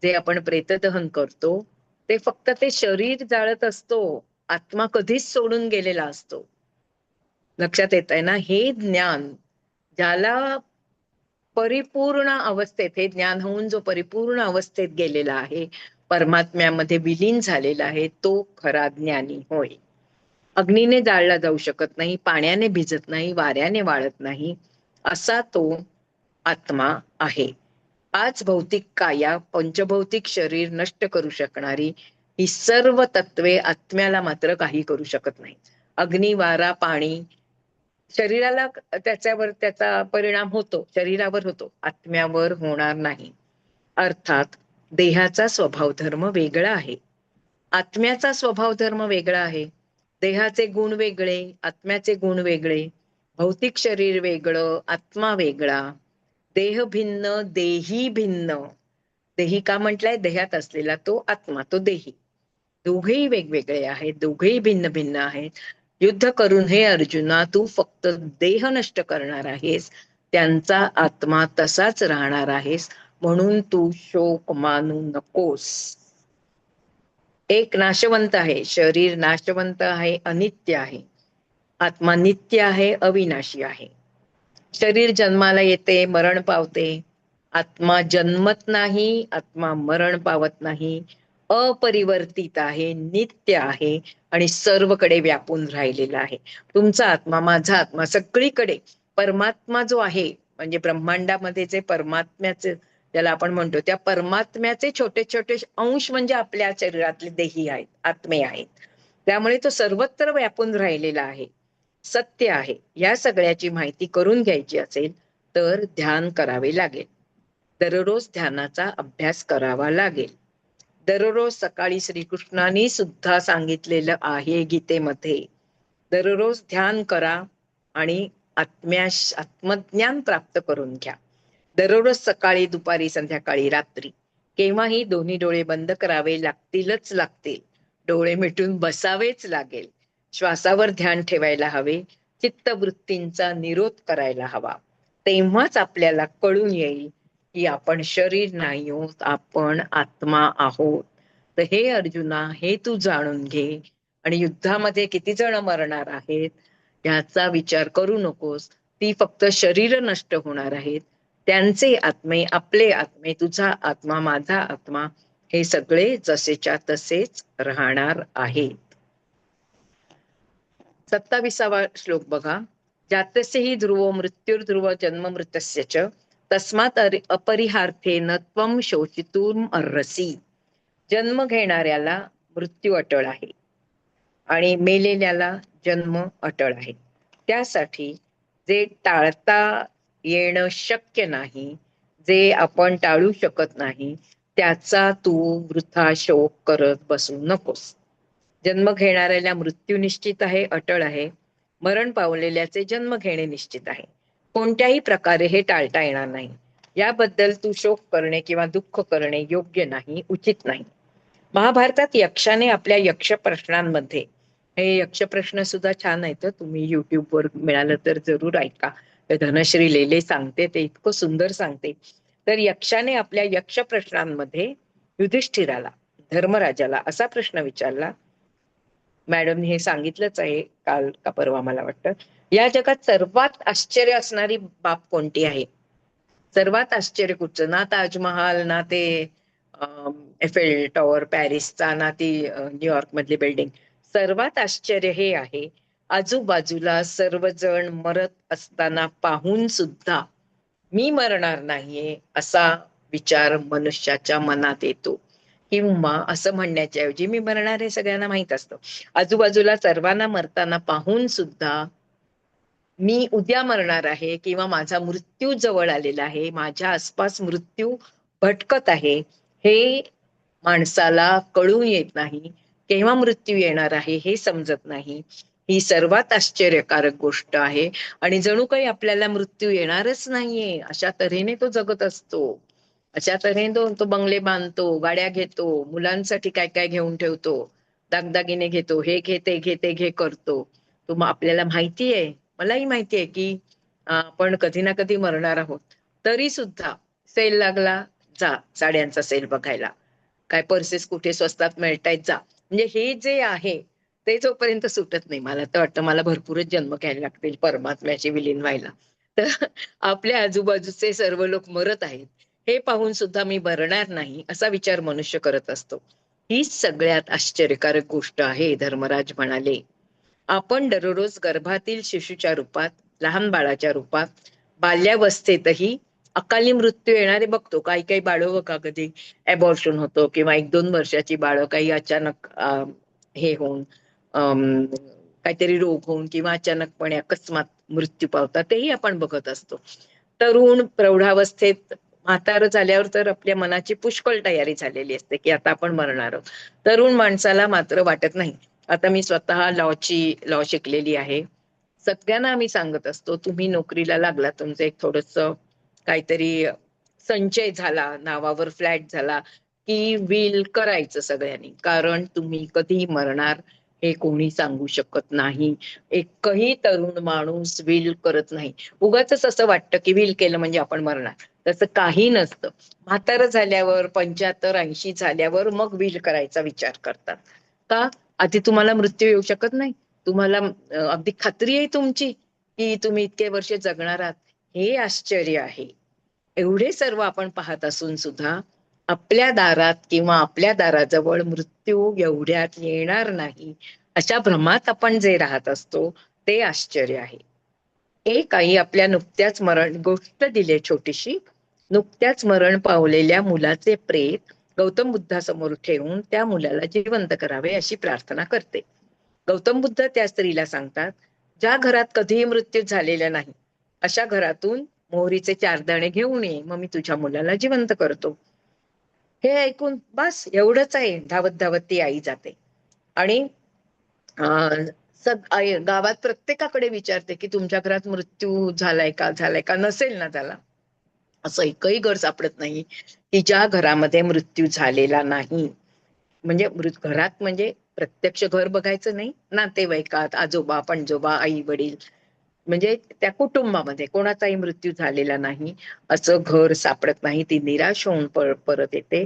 S1: जे आपण प्रेतदहन करतो ते फक्त ते शरीर जाळत असतो, आत्मा कधीच सोडून गेलेला असतो. लक्षात येत आहे ना? हे ज्ञान ज्याला परिपूर्ण अवस्थेत, हे ज्ञान होऊन जो परिपूर्ण अवस्थेत गेलेला आहे, परमात्म्यामध्ये विलीन झालेला आहे, तो खरा ज्ञानी होय. अग्नीने जाळला जाऊ शकत नाही, पाण्याने भिजत नाही, वाऱ्याने वाळत नाही, असा तो आत्मा आहे. आज भौतिक काया, पंचभौतिक शरीर नष्ट करू शकणारी ही सर्व तत्वे आत्म्याला मात्र काही करू शकत नाही. अग्नी, वारा, पाणी शरीराला त्याच्यावर त्याचा परिणाम होतो, शरीरावर होतो, आत्म्यावर होणार नाही. अर्थात देहाचा स्वभाव धर्म वेगळा आहे, आत्म्याचा स्वभाव धर्म वेगळा आहे. देहाचे गुण वेगळे, आत्म्याचे गुण वेगळे, भौतिक शरीर वेगळं, आत्मा वेगळा, देह भिन्न, देही भिन्न. देही का म्हटलंय? देहात असलेला तो आत्मा, तो देही. दोघेही वेगवेगळे आहेत, दोघेही भिन्न भिन्न आहेत. युद्ध करून हे अर्जुना तू फक्त देह नष्ट करणार आहेस, त्यांचा आत्मा तसाच राहणार आहेस, म्हणून तू शोक मानू नकोस. एक नाशवंत आहे, शरीर नाशवंत आहे, अनित्य आहे. आत्मा नित्य आहे, अविनाशी आहे. शरीर जन्माला येते, मरण पावते, आत्मा जन्मत नाही, आत्मा मरण पावत नाही, अपरिवर्तित आहे, नित्य आहे आणि सर्वकडे व्यापून राहिलेला आहे. तुमचा आत्मा, माझा आत्मा, सगळीकडे परमात्मा जो आहे, म्हणजे ब्रह्मांडामध्ये जे परमात्म्याचे ज्याला आपण म्हणतो, त्या परमात्म्याचे छोटे छोटे अंश म्हणजे आपल्या शरीरातले देही आहेत, आत्मे आहेत. त्यामुळे तो सर्वत्र व्यापून राहिलेला आहे, सत्य आहे. या सगळ्याची माहिती करून घ्यायची असेल तर ध्यान करावे लागेल. दररोज ध्यानाचा अभ्यास करावा लागेल. दररोज सकाळी श्रीकृष्णांनी सुद्धा सांगितलेलं आहे गीतेमध्ये, दररोज ध्यान करा आणि आत्मज्ञान प्राप्त करून घ्या. दररोज सकाळी, दुपारी, संध्याकाळी, रात्री केव्हाही दोन्ही डोळे बंद करावे लागतीलच लागतील, डोळे मिटून बसावेच लागेल, श्वासावर ध्यान ठेवायला हवे, चित्तवृत्तींचा निरोध करायला हवा. तेव्हाच आपल्याला कळून येईल की आपण शरीर नाही आहोत, आपण आत्मा आहोत. तर हे अर्जुना, हे तू जाणून घे. आणि युद्धामध्ये किती जण मरणार आहेत याचा विचार करू नकोस. ती फक्त शरीर नष्ट होणार आहेत, त्यांचे आत्मे, आपले आत्मे, तुझा आत्मा, माझा आत्मा, हे सगळे जसेच्या तसेच राहणार आहेत. 27वा श्लोक बघा. जातस्यहि ध्रुवो मृत्युर्ध्रुव जन्म मृतस्य च तस्मात् अपरिहार्थेन त्वं शोचितुम् अर्हसि. जन्म घेणाऱ्याला मृत्यू अटळ आहे आणि मेलेल्याला जन्म अटळ आहे. त्यासाठी जे टाळता येणं शक्य नाही, जे आपण टाळू शकत नाही, त्याचा तू वृथा शोक करत बसू नकोस. जन्म घेणाऱ्याला मृत्यू निश्चित आहे, अटळ आहे. मरण पावलेल्याचे जन्म घेणे निश्चित आहे. कोणत्याही प्रकारे हे टाळता येणार नाही. याबद्दल तू शोक करणे किंवा दुःख करणे योग्य नाही, उचित नाही. महाभारतात यक्षाने आपल्या यक्ष प्रश्नांमध्ये, हे यक्ष प्रश्न सुद्धा छान आहेत, तुम्ही युट्यूबवर मिळालं तर जरूर ऐका. धनश्री लेले सांगते, ते इतकं सुंदर सांगते. तर यक्षाने आपल्या यक्ष प्रश्नांमध्ये युधिष्ठिराला, धर्मराजाला असा प्रश्न विचारला. मॅडमने हे सांगितलंच आहे काल का परवा मला वाटतं. या जगात सर्वात आश्चर्य असणारी बाब कोणती आहे? सर्वात आश्चर्य कुठचं? ना ताजमहाल, ना ते एफेल टॉवर पॅरिसचा, ना ती न्यूयॉर्क मधली बिल्डिंग. सर्वात आश्चर्य हे आहे, आजूबाजूला सर्वजण मरत असताना पाहून सुद्धा मी मरणार नाहीये असा विचार मनुष्याच्या मनात येतो. किंवा असं म्हणण्याच्या ऐवजी मी मरणार हे सगळ्यांना माहित असतं, आजूबाजूला सर्वांना मरताना पाहून सुद्धा मी उद्या मरणार आहे किंवा माझा मृत्यू जवळ आलेला आहे, माझ्या आसपास मृत्यू भटकत आहे, हे माणसाला कळून येत नाही. केव्हा मृत्यू येणार आहे हे समजत नाही. ही सर्वात आश्चर्यकारक गोष्ट आहे. आणि जणू काही आपल्याला मृत्यू येणारच नाहीये अशा तऱ्हेने तो जगत असतो. अशा तऱ्हेने तो बंगले बांधतो, गाड्या घेतो, मुलांसाठी काय काय घेऊन ठेवतो, दागदागिने घेतो, हे घे ते घे ते घे करतो. आपल्याला माहिती आहे, मलाही माहिती आहे की आपण कधी ना कधी मरणार आहोत. तरी सुद्धा सेल लागला, जा साड्यांचा सेल बघायला, काय पर्सेस कुठे स्वस्तात मिळतायत जा. म्हणजे हे जे आहे ते जोपर्यंत सुटत नाही, मला तर वाटतं मला भरपूरच जन्म घ्यायला लागतील परमात्म्याशी विलीन व्हायला. तर आपल्या आजूबाजूचे सर्व लोक मरत आहेत हे पाहून सुद्धा मी मरणार नाही असा विचार मनुष्य करत असतो. ही सगळ्यात आश्चर्यकारक गोष्ट आहे. धर्मराज म्हणाले, आपण दररोज गर्भातील शिशूच्या रूपात, लहान बाळाच्या रूपात, बाल्यावस्थेतही अकाली मृत्यू येणारे बघतो. काही काही बाळ बघा, कधी अबॉर्शन होतो किंवा 1-2 वर्षाची बाळं काही अचानक हे होऊन काहीतरी रोग होऊन किंवा अचानकपणे अकस्मात मृत्यू पावतात, तेही आपण बघत असतो. तरुण प्रौढावस्थेत म्हातारं झाल्यावर तर आपल्या मनाची पुष्कळ तयारी झालेली असते की आता आपण मरणार आहोत. तरुण माणसाला मात्र वाटत नाही. आता मी स्वतः लॉ शिकलेली आहे. सगळ्यांना आम्ही सांगत असतो, तुम्ही नोकरीला लागला, तुमचं एक थोडस काहीतरी संचय झाला, नावावर फ्लॅट झाला, की विल करायचं सगळ्यांनी. कारण तुम्ही कधी मरणार हे कोणी सांगू शकत नाही. एकही तरुण माणूस विल करत नाही. उगाच असं वाटतं की विल केलं म्हणजे आपण मरणार. तसं काही नसतं. म्हातारं झाल्यावर 75-80 झाल्यावर मग विल करायचा विचार करतात. का? आधी तुम्हाला मृत्यू येऊ शकत नाही. तुम्हाला अगदी खात्री आहे तुमची की तुम्ही इतके वर्ष जगणार आहात. हे आश्चर्य आहे. एवढे सर्व आपण पाहत असून सुद्धा आपल्या दारात किंवा आपल्या दाराजवळ मृत्यू एवढ्यात येणार नाही अशा भ्रमात आपण जे राहत असतो ते आश्चर्य आहे. एक आई आपल्या नुकत्याच गोष्ट दिली छोटीशी. नुकत्याच मरण पावलेल्या मुलाचे प्रेत गौतम बुद्धासमोर ठेवून त्या मुलाला जिवंत करावे अशी प्रार्थना करते. गौतम बुद्ध त्या स्त्रीला सांगतात, ज्या घरात कधीही मृत्यू झालेला नाही अशा घरातून मोहरीचे 4 दाणे घेऊन ये, मग मी तुझ्या मुलाला जिवंत करतो. हे ऐकून बस एवढंच आहे. धावत धावत ती आई जाते आणि गावात प्रत्येकाकडे विचारते की तुमच्या घरात मृत्यू झालाय का, नसेल ना झाला. असं एकही घर सापडत नाही की ज्या घरामध्ये मृत्यू झालेला नाही. म्हणजे घरात म्हणजे प्रत्यक्ष घर बघायचं नाही, नातेवाईकात आजोबा पणजोबा आई वडील म्हणजे त्या कुटुंबामध्ये कोणाचाही मृत्यू झालेला नाही असं घर सापडत नाही. ती निराश होऊन परत येते.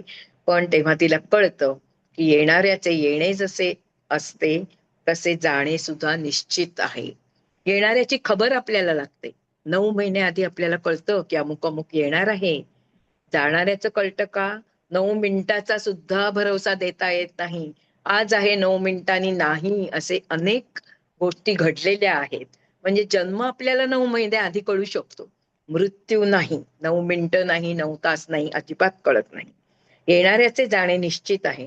S1: पण तेव्हा तिला कळतं की येणाऱ्याचे येणे जसे असते तसे जाणे सुद्धा निश्चित आहे. येणाऱ्याची खबर आपल्याला लागते. 9 महिने आधी आपल्याला कळतं की अमुक अमुक येणार आहे. जाणाऱ्याचं कळतं का? 9 मिनिटाचा सुद्धा भरवसा देता येत नाही. आज आहे 9 मिनिटांनी नाही असे अनेक गोष्टी घडलेल्या आहेत. म्हणजे जन्म आपल्याला 9 महिने आधी कळू शकतो. मृत्यू नाही. 9 मिनिटं नाही, 9 तास नाही, अजिबात कळत नाही. येणाऱ्याचे जाणे निश्चित आहे.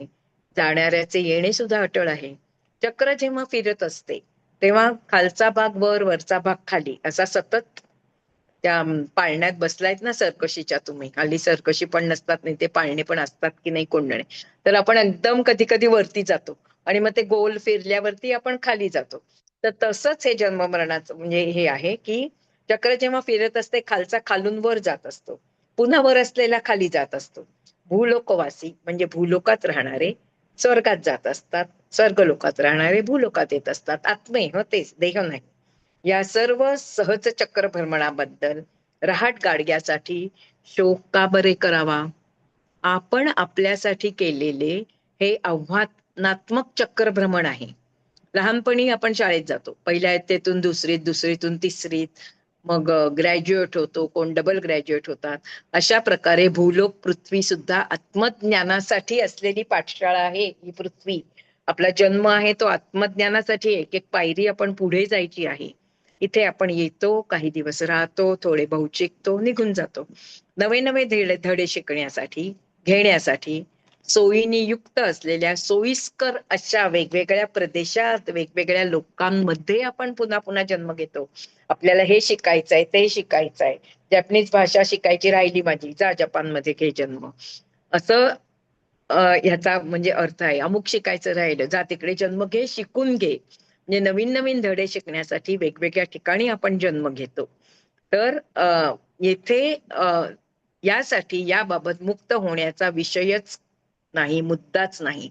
S1: जाणाऱ्याचे येणे सुद्धा अटळ आहे. चक्र जेव्हा फिरत असते तेव्हा खालचा भाग वर, वरचा भाग खाली असा सतत त्या पाळण्यात बसलायत ना सर्कशीच्या तुम्ही. हल्ली सर्कशी पण नसतात, नाही ते पाळणे पण असतात की नाही कोंडणे. तर आपण एकदम कधी कधी वरती जातो आणि मग ते गोल फिरल्यावरती आपण खाली जातो. तर तसंच हे जन्म मरणाचं म्हणजे हे आहे की चक्र जेव्हा फिरत असते खालचा खालून वर जात असतो, पुन्हा वर असलेला खाली जात असतो. भूलोकवासी म्हणजे भूलोकात राहणारे स्वर्गात जात असतात, स्वर्गलोकात राहणारे भूलोकात येत असतात. आत्मे होतेच, देह नाही. या सर्व सहज चक्र भ्रमणाबद्दल रहाट गाडग्यासाठी शोक का बरे करावा? आपण आपल्यासाठी केलेले हे आव्हानात्मक चक्रभ्रमण आहे. लहानपणी आपण शाळेत जातो, पहिल्या इयत्तेतून दुसरीत, दुसरीतून तिसरीत, मग ग्रॅज्युएट होतो, कोण डबल ग्रॅज्युएट होतात. अशा प्रकारे भूलोक पृथ्वी सुद्धा आत्मज्ञानासाठी असलेली पाठशाळा आहे. ही पृथ्वी आपला जन्म आहे तो आत्मज्ञानासाठी. एक एक पायरी आपण पुढे जायची आहे. इथे आपण येतो, काही दिवस राहतो, थोडे बहुत शिकतो, निघून जातो. नवे नवे धडे शिकण्यासाठी, घेण्यासाठी सोयीने युक्त असलेल्या सोयीस्कर अशा वेगवेगळ्या प्रदेशात वेगवेगळ्या लोकांमध्ये आपण पुन्हा पुन्हा जन्म घेतो. आपल्याला हे शिकायचंय, ते शिकायचंय, जपनीज भाषा शिकायची राहिली माझी, जा जपानमध्ये घे जन्म. असं ह्याचा म्हणजे अर्थ आहे. अमुक शिकायचं राहिलं, जा तिकडे जन्म घे, शिकून घे. म्हणजे नवीन नवीन धडे शिकण्यासाठी वेगवेगळ्या ठिकाणी आपण जन्म घेतो. तर येथे यासाठी याबाबत मुक्त होण्याचा विषयच नाही, मुद्दाच नाही.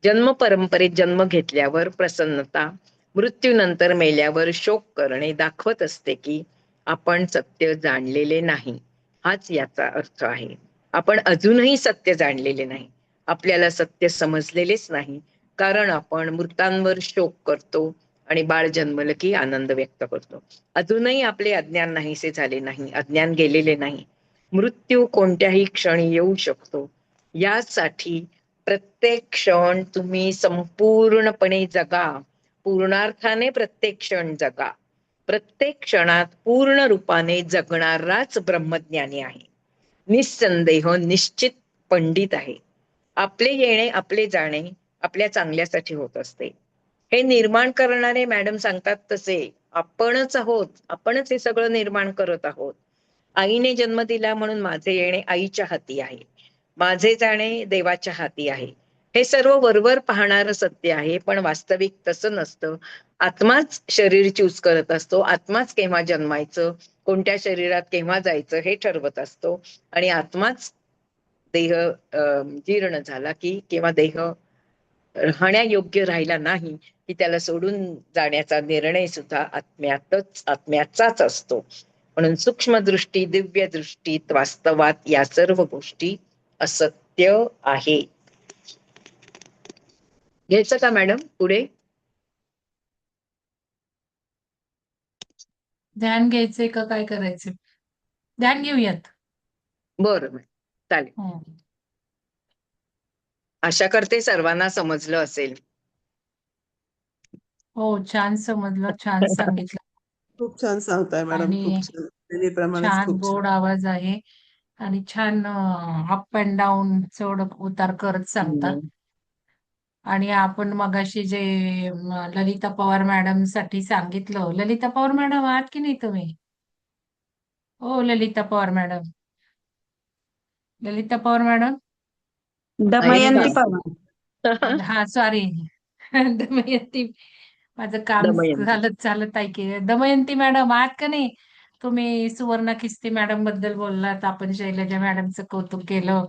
S1: जन्म परंपरेत जन्म घेतल्यावर प्रसन्नता, मृत्यूनंतर मेल्यावर शोक करणे दाखवत असते की आपण सत्य जाणलेले नाही. हाच याचा अर्थ आहे. आपण अजूनही सत्य जाणलेले नाही. आपल्याला सत्य समजलेलेच नाही, कारण आपण मृतांवर शोक करतो आणि बाळ जन्मलं की आनंद व्यक्त करतो. अजूनही आपले अज्ञान नाहीसे झाले नाही, अज्ञान गेलेले नाही. मृत्यू कोणत्याही क्षणी येऊ शकतो. यासाठी प्रत्येक क्षण तुम्ही संपूर्णपणे जगा. पूर्णार्थाने प्रत्येक क्षण जगा. प्रत्येक क्षणात पूर्ण रूपाने जगणाराच ब्रह्मज्ञानी आहे. निस्संदेह निश्चित पंडित आहे. आपले येणे आपले जाणे आपल्या चांगल्यासाठी होत असते. हे निर्माण करणारे मॅडम सांगतात तसे आपणच आहोत. आपणच हे सगळं निर्माण करत आहोत. आईने जन्म दिला म्हणून माझे येणे आईच्या हाती आहे. माझे जाणे देवाच्या हाती आहे. हे सर्व वरवर पाहणारं सत्य आहे, पण वास्तविक तसं नसतं. आत्माच शरीर चूज करत असतो. आत्माच केव्हा जन्मायचं, कोणत्या शरीरात केव्हा जायचं हे ठरवत असतो. आणि आत्माच देह जीर्ण झाला की किंवा देह राहण्यायोग्य राहिला नाही की त्याला सोडून जाण्याचा निर्णय सुद्धा आत्म्याचाच असतो. म्हणून सूक्ष्म दृष्टी, दिव्य दृष्टीत, वास्तवात या सर्व गोष्टी असत्य आहे. घ्यायचं का मॅडम पुढे?
S2: ध्यान घ्यायचंय का काय करायचंय? ध्यान घेऊयात.
S1: बरं मॅडम, चालेल.
S2: हम्म.
S1: आशा करते सर्वांना समजलं असेल.
S2: हो, छान समजलं, छान सांगितलं.
S3: खूप छान सांगताय मॅडम, खूप
S2: आणि
S3: छान. नेहमीप्रमाणेच
S2: छान
S3: खूप छान.
S2: गोड आवाज आहे आणि छान अप अँड डाऊन चढ उतार करत सांगता.
S1: हम्म.
S2: आणि आपण मगाशी जे ललिता पवार मॅडम साठी सांगितलं, ललिता पवार मॅडम आहात की नाही तुम्ही? हो, ललिता पवार मॅडम. ललिता पवार मॅडम
S1: आहेत का?
S4: दमयंती पवार.
S2: हा, सॉरी. दमयंती. माझं काम
S1: दमयंती.
S2: चालत चालत ऐके. दमयंती मॅडम आहात का नाही? तुम्ही सुवर्णा खिस्ती मॅडम बद्दल बोललात, आपण शैलजा मॅडमचं कौतुक केलं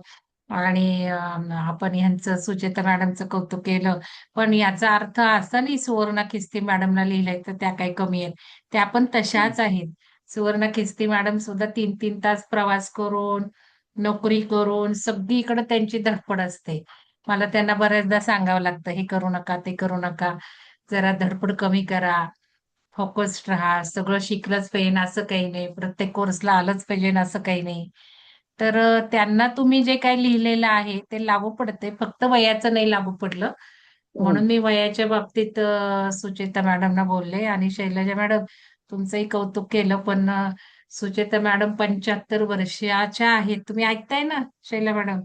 S2: आणि आपण ह्यांचं सुचेता मॅडमचं कौतुक केलं. पण याचा अर्थ असा नाही सुवर्णा खिस्ती मॅडमला लिहिलंय तर त्या काही कमी आहेत. त्या पण तशाच आहेत. सुवर्णा खिस्ती मॅडम सुद्धा 3-3 तास प्रवास करून, नोकरी करून सगळीकडे त्यांची धडपड असते. मला त्यांना बऱ्याचदा सांगावं लागतं, हे करू नका, ते करू नका, जरा धडपड कमी करा, फोकस्ड राहा, सगळं शिकलंच पाहिजे असं काही नाही, प्रत्येक कोर्सला आलंच पाहिजे असं काही नाही. तर त्यांना तुम्ही जे काही लिहिलेलं आहे ते लागू पडते, फक्त वयाचं नाही लागू पडलं. म्हणून मी वयाच्या बाबतीत सुचेता मॅडमना बोलले आणि शैलजा मॅडम तुमचंही कौतुक केलं. पण सुचेता मॅडम 75 वर्षाच्या आहेत. तुम्ही ऐकताय ना शैला मॅडम?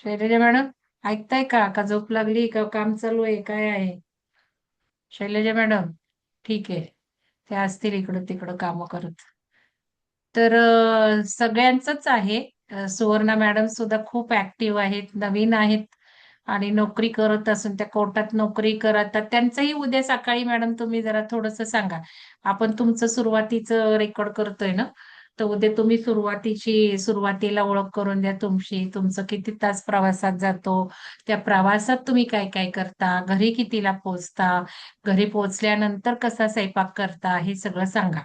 S2: शैलजा मॅडम ऐकताय का झोप लागली का काम चालू आहे, काय आहे? शैलजा मॅडम ठीक आहे, ते असतील इकडं तिकडं कामं करत. तर सगळ्यांचंच आहे. सुवर्णा मॅडम सुद्धा खूप ऍक्टिव्ह आहेत, नवीन आहेत आणि नोकरी करत असून त्या कोर्टात नोकरी करतात. त्यांचंही उद्या सकाळी मॅडम तुम्ही जरा थोडंसं सांगा. आपण तुमचं सुरुवातीचं रेकॉर्ड करतोय ना, तर उद्या तुम्ही सुरुवातीला ओळख करून द्या तुमची. तुमचं किती तास प्रवासात जातो, त्या प्रवासात तुम्ही काय काय करता, घरी कितीला पोहोचता, घरी पोहोचल्यानंतर कसा स्वयंपाक करता, हे सगळं सांगा.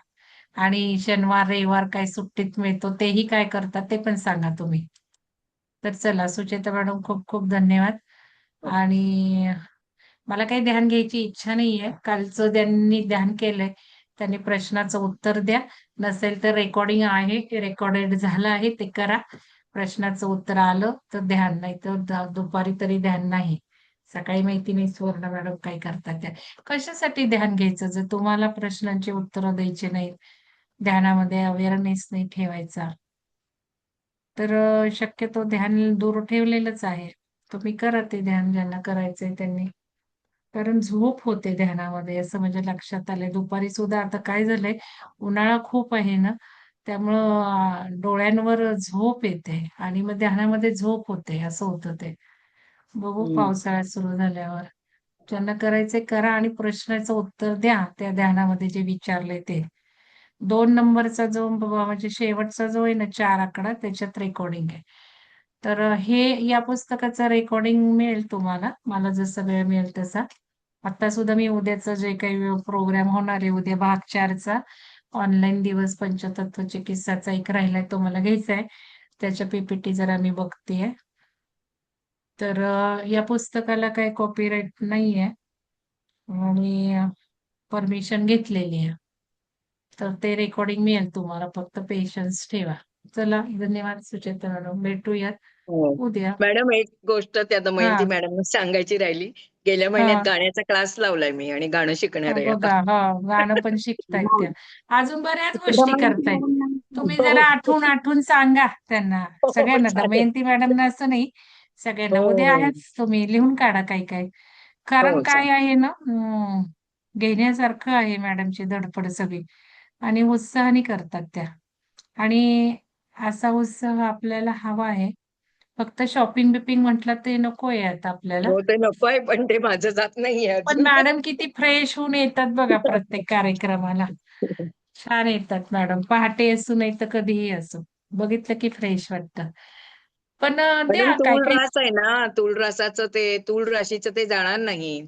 S2: आणि शनिवार रविवार काय सुट्टीत मिळतो तेही काय करतात ते पण सांगा तुम्ही. तर चला सुचेता मॅडम खूप खूप धन्यवाद. आणि मला काही ध्यान घ्यायची इच्छा नाहीये. कालचं ज्यांनी ध्यान केलंय त्यांनी प्रश्नाचं उत्तर द्या. नसेल तर रेकॉर्डिंग आहे, ते रेकॉर्डेड झालं आहे, ते करा. प्रश्नाचं उत्तर आलं तर ध्यान, नाही तर दुपारी तरी ध्यान नाही. सकाळी माहिती नाही सुवर्ण मॅडम काय करतात त्या. कशासाठी ध्यान घ्यायचं जर तुम्हाला प्रश्नांची उत्तरं द्यायची नाही, ध्यानामध्ये अवेअरनेस नाही ठेवायचा, तर शक्यतो ध्यान दूर ठेवलेलंच आहे. तुम्ही करा ते ध्यान ज्यांना करायचंय त्यांनी. कारण झोप होते ध्यानामध्ये असं म्हणजे लक्षात आलंय. दुपारी सुद्धा आता काय झालंय, उन्हाळा खूप आहे ना, त्यामुळं डोळ्यांवर झोप येते आणि मग ध्यानामध्ये झोप होते, असं होतं ते. बघू पावसाळ्यात सुरू झाल्यावर. ज्यांना करायचंय करा आणि प्रश्नाचं उत्तर द्या त्या ध्यानामध्ये जे विचारलंय ते. 2 नंबरचा जो म्हणजे शेवटचा जो आहे ना 4 आकडा, त्याच्यात रेकॉर्डिंग आहे. तर हे या पुस्तकाचं रेकॉर्डिंग मिळेल तुम्हाला, मला जसा वेळ मिळेल तसा. आता सुद्धा मी उद्याचं जे काही प्रोग्राम होणार आहे, उद्या भाग 4चा ऑनलाईन दिवस पंचतत्व चिकित्साचा एक राहिलाय, तो मला घ्यायचा आहे. त्याच्या पीपीटी जरा मी बघतेय. तर या पुस्तकाला काही कॉपीराईट नाहीये आणि परमिशन घेतलेली आहे. तर ते रेकॉर्डिंग मिळेल तुम्हाला, फक्त पेशन्स ठेवा. चला, धन्यवाद सुचेता मॅडम, भेटूयात
S1: हो.
S2: उद्या.
S1: मॅडम, एक गोष्ट त्या
S2: हा
S1: दमयंती मॅडम सांगायची राहिली. गेल्या महिन्यात
S2: हा
S1: गाण्याचा क्लास लावलाय मी आणि गाणं शिकणार आहे आता.
S2: बघा, गाणं पण शिकतायत त्या. अजून बऱ्याच गोष्टी
S4: दमयंती
S2: करतायत.
S4: मॅडम
S2: तुम्ही
S1: हो,
S2: जरा
S1: हो,
S2: आठवून सांगा त्यांना,
S1: हो, हो,
S2: सगळ्यांना,
S1: चालेल.
S2: दमयंती मॅडमना असं नाही, सगळ्यांना. उद्या
S1: हो,
S2: आहेच, तुम्ही लिहून काढा काय काय. कारण
S1: हो,
S2: काय आहे ना, घेण्यासारखं आहे मॅडमची धडपड सगळी, आणि उत्साहाने करतात त्या. आणि असा उत्साह आपल्याला हवा आहे. फक्त शॉपिंग बिपिंग म्हटलं ते नकोय आता आपल्याला.
S1: हो, ते नको आहे, पण ते माझं जात नाहीये
S2: पण
S1: अजून.
S2: मॅडम किती फ्रेश होऊन येतात बघा प्रत्येक कार्यक्रमाला. छान येतात मॅडम, पहाटे असू नाही तर कधीही असो, बघितलं की फ्रेश वाटतं. पण
S1: मॅडम,
S2: द्या काय
S1: तूळ
S2: काय.
S1: रास आहे ना, तूळ रासाचं ते तूळ राशीचं ते जाणार नाही.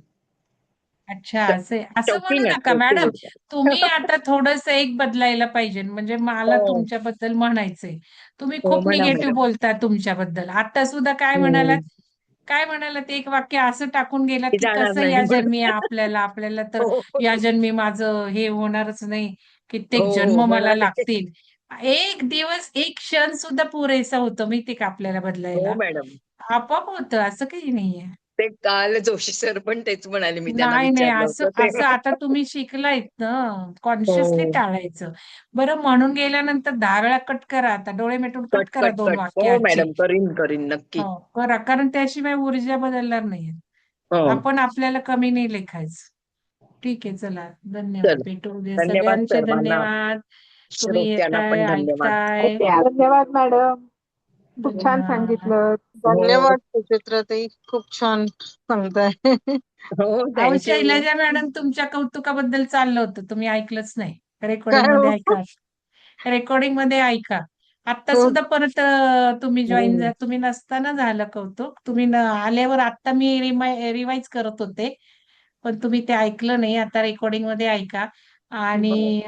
S2: अच्छा,
S1: श-
S2: असं म्हणू
S1: शौकीन
S2: नका
S1: असते
S2: मॅडम.
S1: तूळ.
S2: तुम्ही आता थोडस एक बदलायला पाहिजे. म्हणजे मला
S1: हो,
S2: तुमच्याबद्दल म्हणायचंय, तुम्ही
S1: हो,
S2: खूप
S1: म्हणा
S2: निगेटिव्ह
S1: मॅडम.
S2: बोलता तुमच्याबद्दल. आता सुद्धा
S1: हम्म.
S2: काय म्हणालात, एक वाक्य असं टाकून गेलात
S1: ती
S2: की
S1: जाणार
S2: कसं
S1: नाही
S2: या
S1: म्हणून.
S2: जन्मी आपल्याला तर
S1: हो, हो,
S2: या जन्मी माझं हे होणारच नाही, कित्येक
S1: हो,
S2: जन्म मला
S1: म्हणाले.
S2: लागतील. एक दिवस, एक क्षण सुद्धा पुरेसा होतो माहिती का आपल्याला
S1: हो
S2: बदलायला.
S1: मॅडम.
S2: आपोआप होतं, असं काही नाहीये.
S1: ते काल जोशी सर पण तेच म्हणाले, मी त्यांना
S2: नाही,
S1: विचारलं
S2: असं
S1: होतं ते.
S2: असं आता तुम्ही शिकलायत ना, कॉन्शियसली
S1: हो,
S2: टाळायचं. बरं, म्हणून गेल्यानंतर 10 वेळा कट करा, आता डोळे मिटून कट
S1: कट
S2: करा
S1: कट
S2: 2
S1: कट.
S2: वाक्य
S1: हो
S2: आजची.
S1: मॅडम, करीन करीन नक्की.
S2: हो, करा, कारण त्याशिवाय ऊर्जा बदलणार नाहीये.
S1: हो,
S2: आपण आपल्याला कमी नाही लेखायचं. ठीक आहे, चला, धन्यवाद.
S1: चल.
S2: भेटू उद्या.
S1: धन्यवाद
S2: सगळ्यांचे
S1: सर्वांना,
S2: धन्यवाद. तुम्ही
S1: श्रोत्यांना
S2: येताय,
S1: पण धन्यवाद.
S2: ऐकताय.
S4: धन्यवाद मॅडम, खूप छान
S2: धन्यवाद.
S4: सांगितलं.
S1: हो,
S5: धन्यवाद सुचित्रा ताई, खूप छान सांगताय.
S1: हो,
S2: अहो,
S1: थँक्यू.
S2: शैलजा मॅडम तुमच्या कौतुकाबद्दल चाललं होतं, तुम्ही ऐकलंच नाही. रेकॉर्डिंग
S5: काय
S2: मध्ये
S5: हो?
S2: ऐका, रेकॉर्डिंग मध्ये ऐका. आता
S5: हो.
S2: सुद्धा परत तुम्ही जॉईन,
S1: हम्म.
S2: तुम्ही नसताना झालं कौतुक. तुम्ही आल्यावर आता मी रिवाइज करत होते, पण तुम्ही ते ऐकलं नाही. आता रेकॉर्डिंग मध्ये ऐका.
S1: बरं.
S2: आणि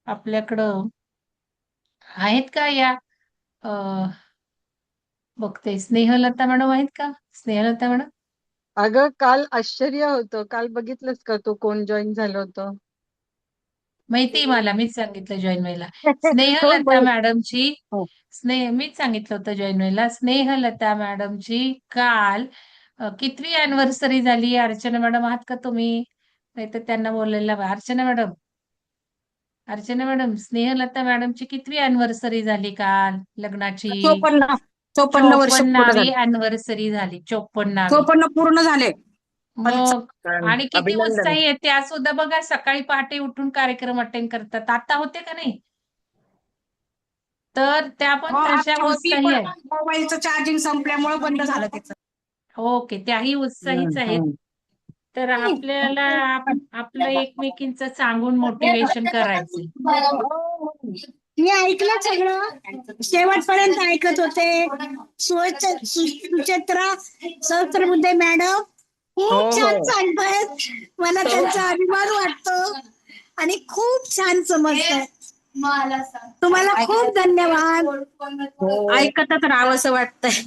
S2: आपल्याकडं आहेत का या, अ, बघते, स्नेहलता मॅडम आहेत का? स्नेहलता मॅडम
S5: अगं, काल आश्चर्य होतं. काल बघितलंस का तू कोण जॉईन झालं होतं?
S2: माहिती मला, मीच सांगितलं जॉईन व्हायला.
S5: हो,
S2: स्नेहलता
S5: बरं.
S2: मॅडमची,
S5: हो.
S2: मीच सांगितलं होतं जॉईन व्हायला. स्नेहलता मॅडमची काल कितवी अॅनिव्हर्सरी झाली? अर्चना मॅडम आहात का तुम्ही? नाही तर त्यांना बोलायला हवं. अर्चना मॅडम, स्नेहलता मॅडमची कितवी अॅनिव्हर्सरी झाली काल लग्नाची?
S4: 54 वर्ष पूर्ण
S2: 54वी
S4: झाले.
S2: अॅनिव्हर्सरी झाली, 54वी.
S4: 54 पूर्ण झाले.
S2: मग,
S1: छान.
S2: आणि किती
S1: अभिनंदन.
S2: उत्साही आहे त्या सुद्धा बघा, सकाळी पहाटे उठून कार्यक्रम अटेंड करतात. आता होते का नाही? तर त्या पण
S4: हो,
S2: तशा
S4: आता होती,
S2: उत्साही
S4: पण
S2: आहेत.
S4: मोबाईलचं चार्जिंग संपल्यामुळे बंद झालं त्याचं.
S2: ओके, त्याही उत्साहीच आहेत. तर आपल्याला आपलं एकमेकींचं सांगून मोटिवेशन करायचंय.
S4: मी ऐकलं सगळं, शेवटपर्यंत ऐकत होते. सुचित्रा सहस्त्रबुद्धे मॅडम
S1: हो,
S4: खूप छान
S1: हो,
S4: सांगतायत. मला
S1: हो,
S4: त्यांचा अभिमान वाटतो आणि खूप छान समजतायत. तुम्हाला खूप धन्यवाद.
S1: हो.
S4: ऐकतच राहावंसं वाटतंय.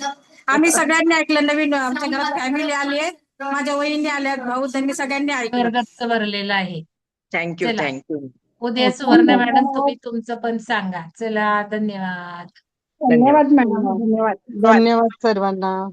S4: आम्ही सगळ्यांनी ऐकलं. नवीन आमच्या घरात फॅमिली आली आहे, माझ्या वहिनी आल्या, भाऊ, त्यांनी सगळ्यांनी ऐकलं.
S2: स्वर्गच भरलेला आहे.
S1: थँक्यू,
S2: चला,
S1: थँक्यू.
S2: उद्या सुवर्ण मॅडम तुम्ही तुमचं पण सांगा. चला, धन्यवाद.
S1: धन्यवाद.
S4: धन्यवाद मॅडम, धन्यवाद.
S5: धन्यवाद सर्वांना.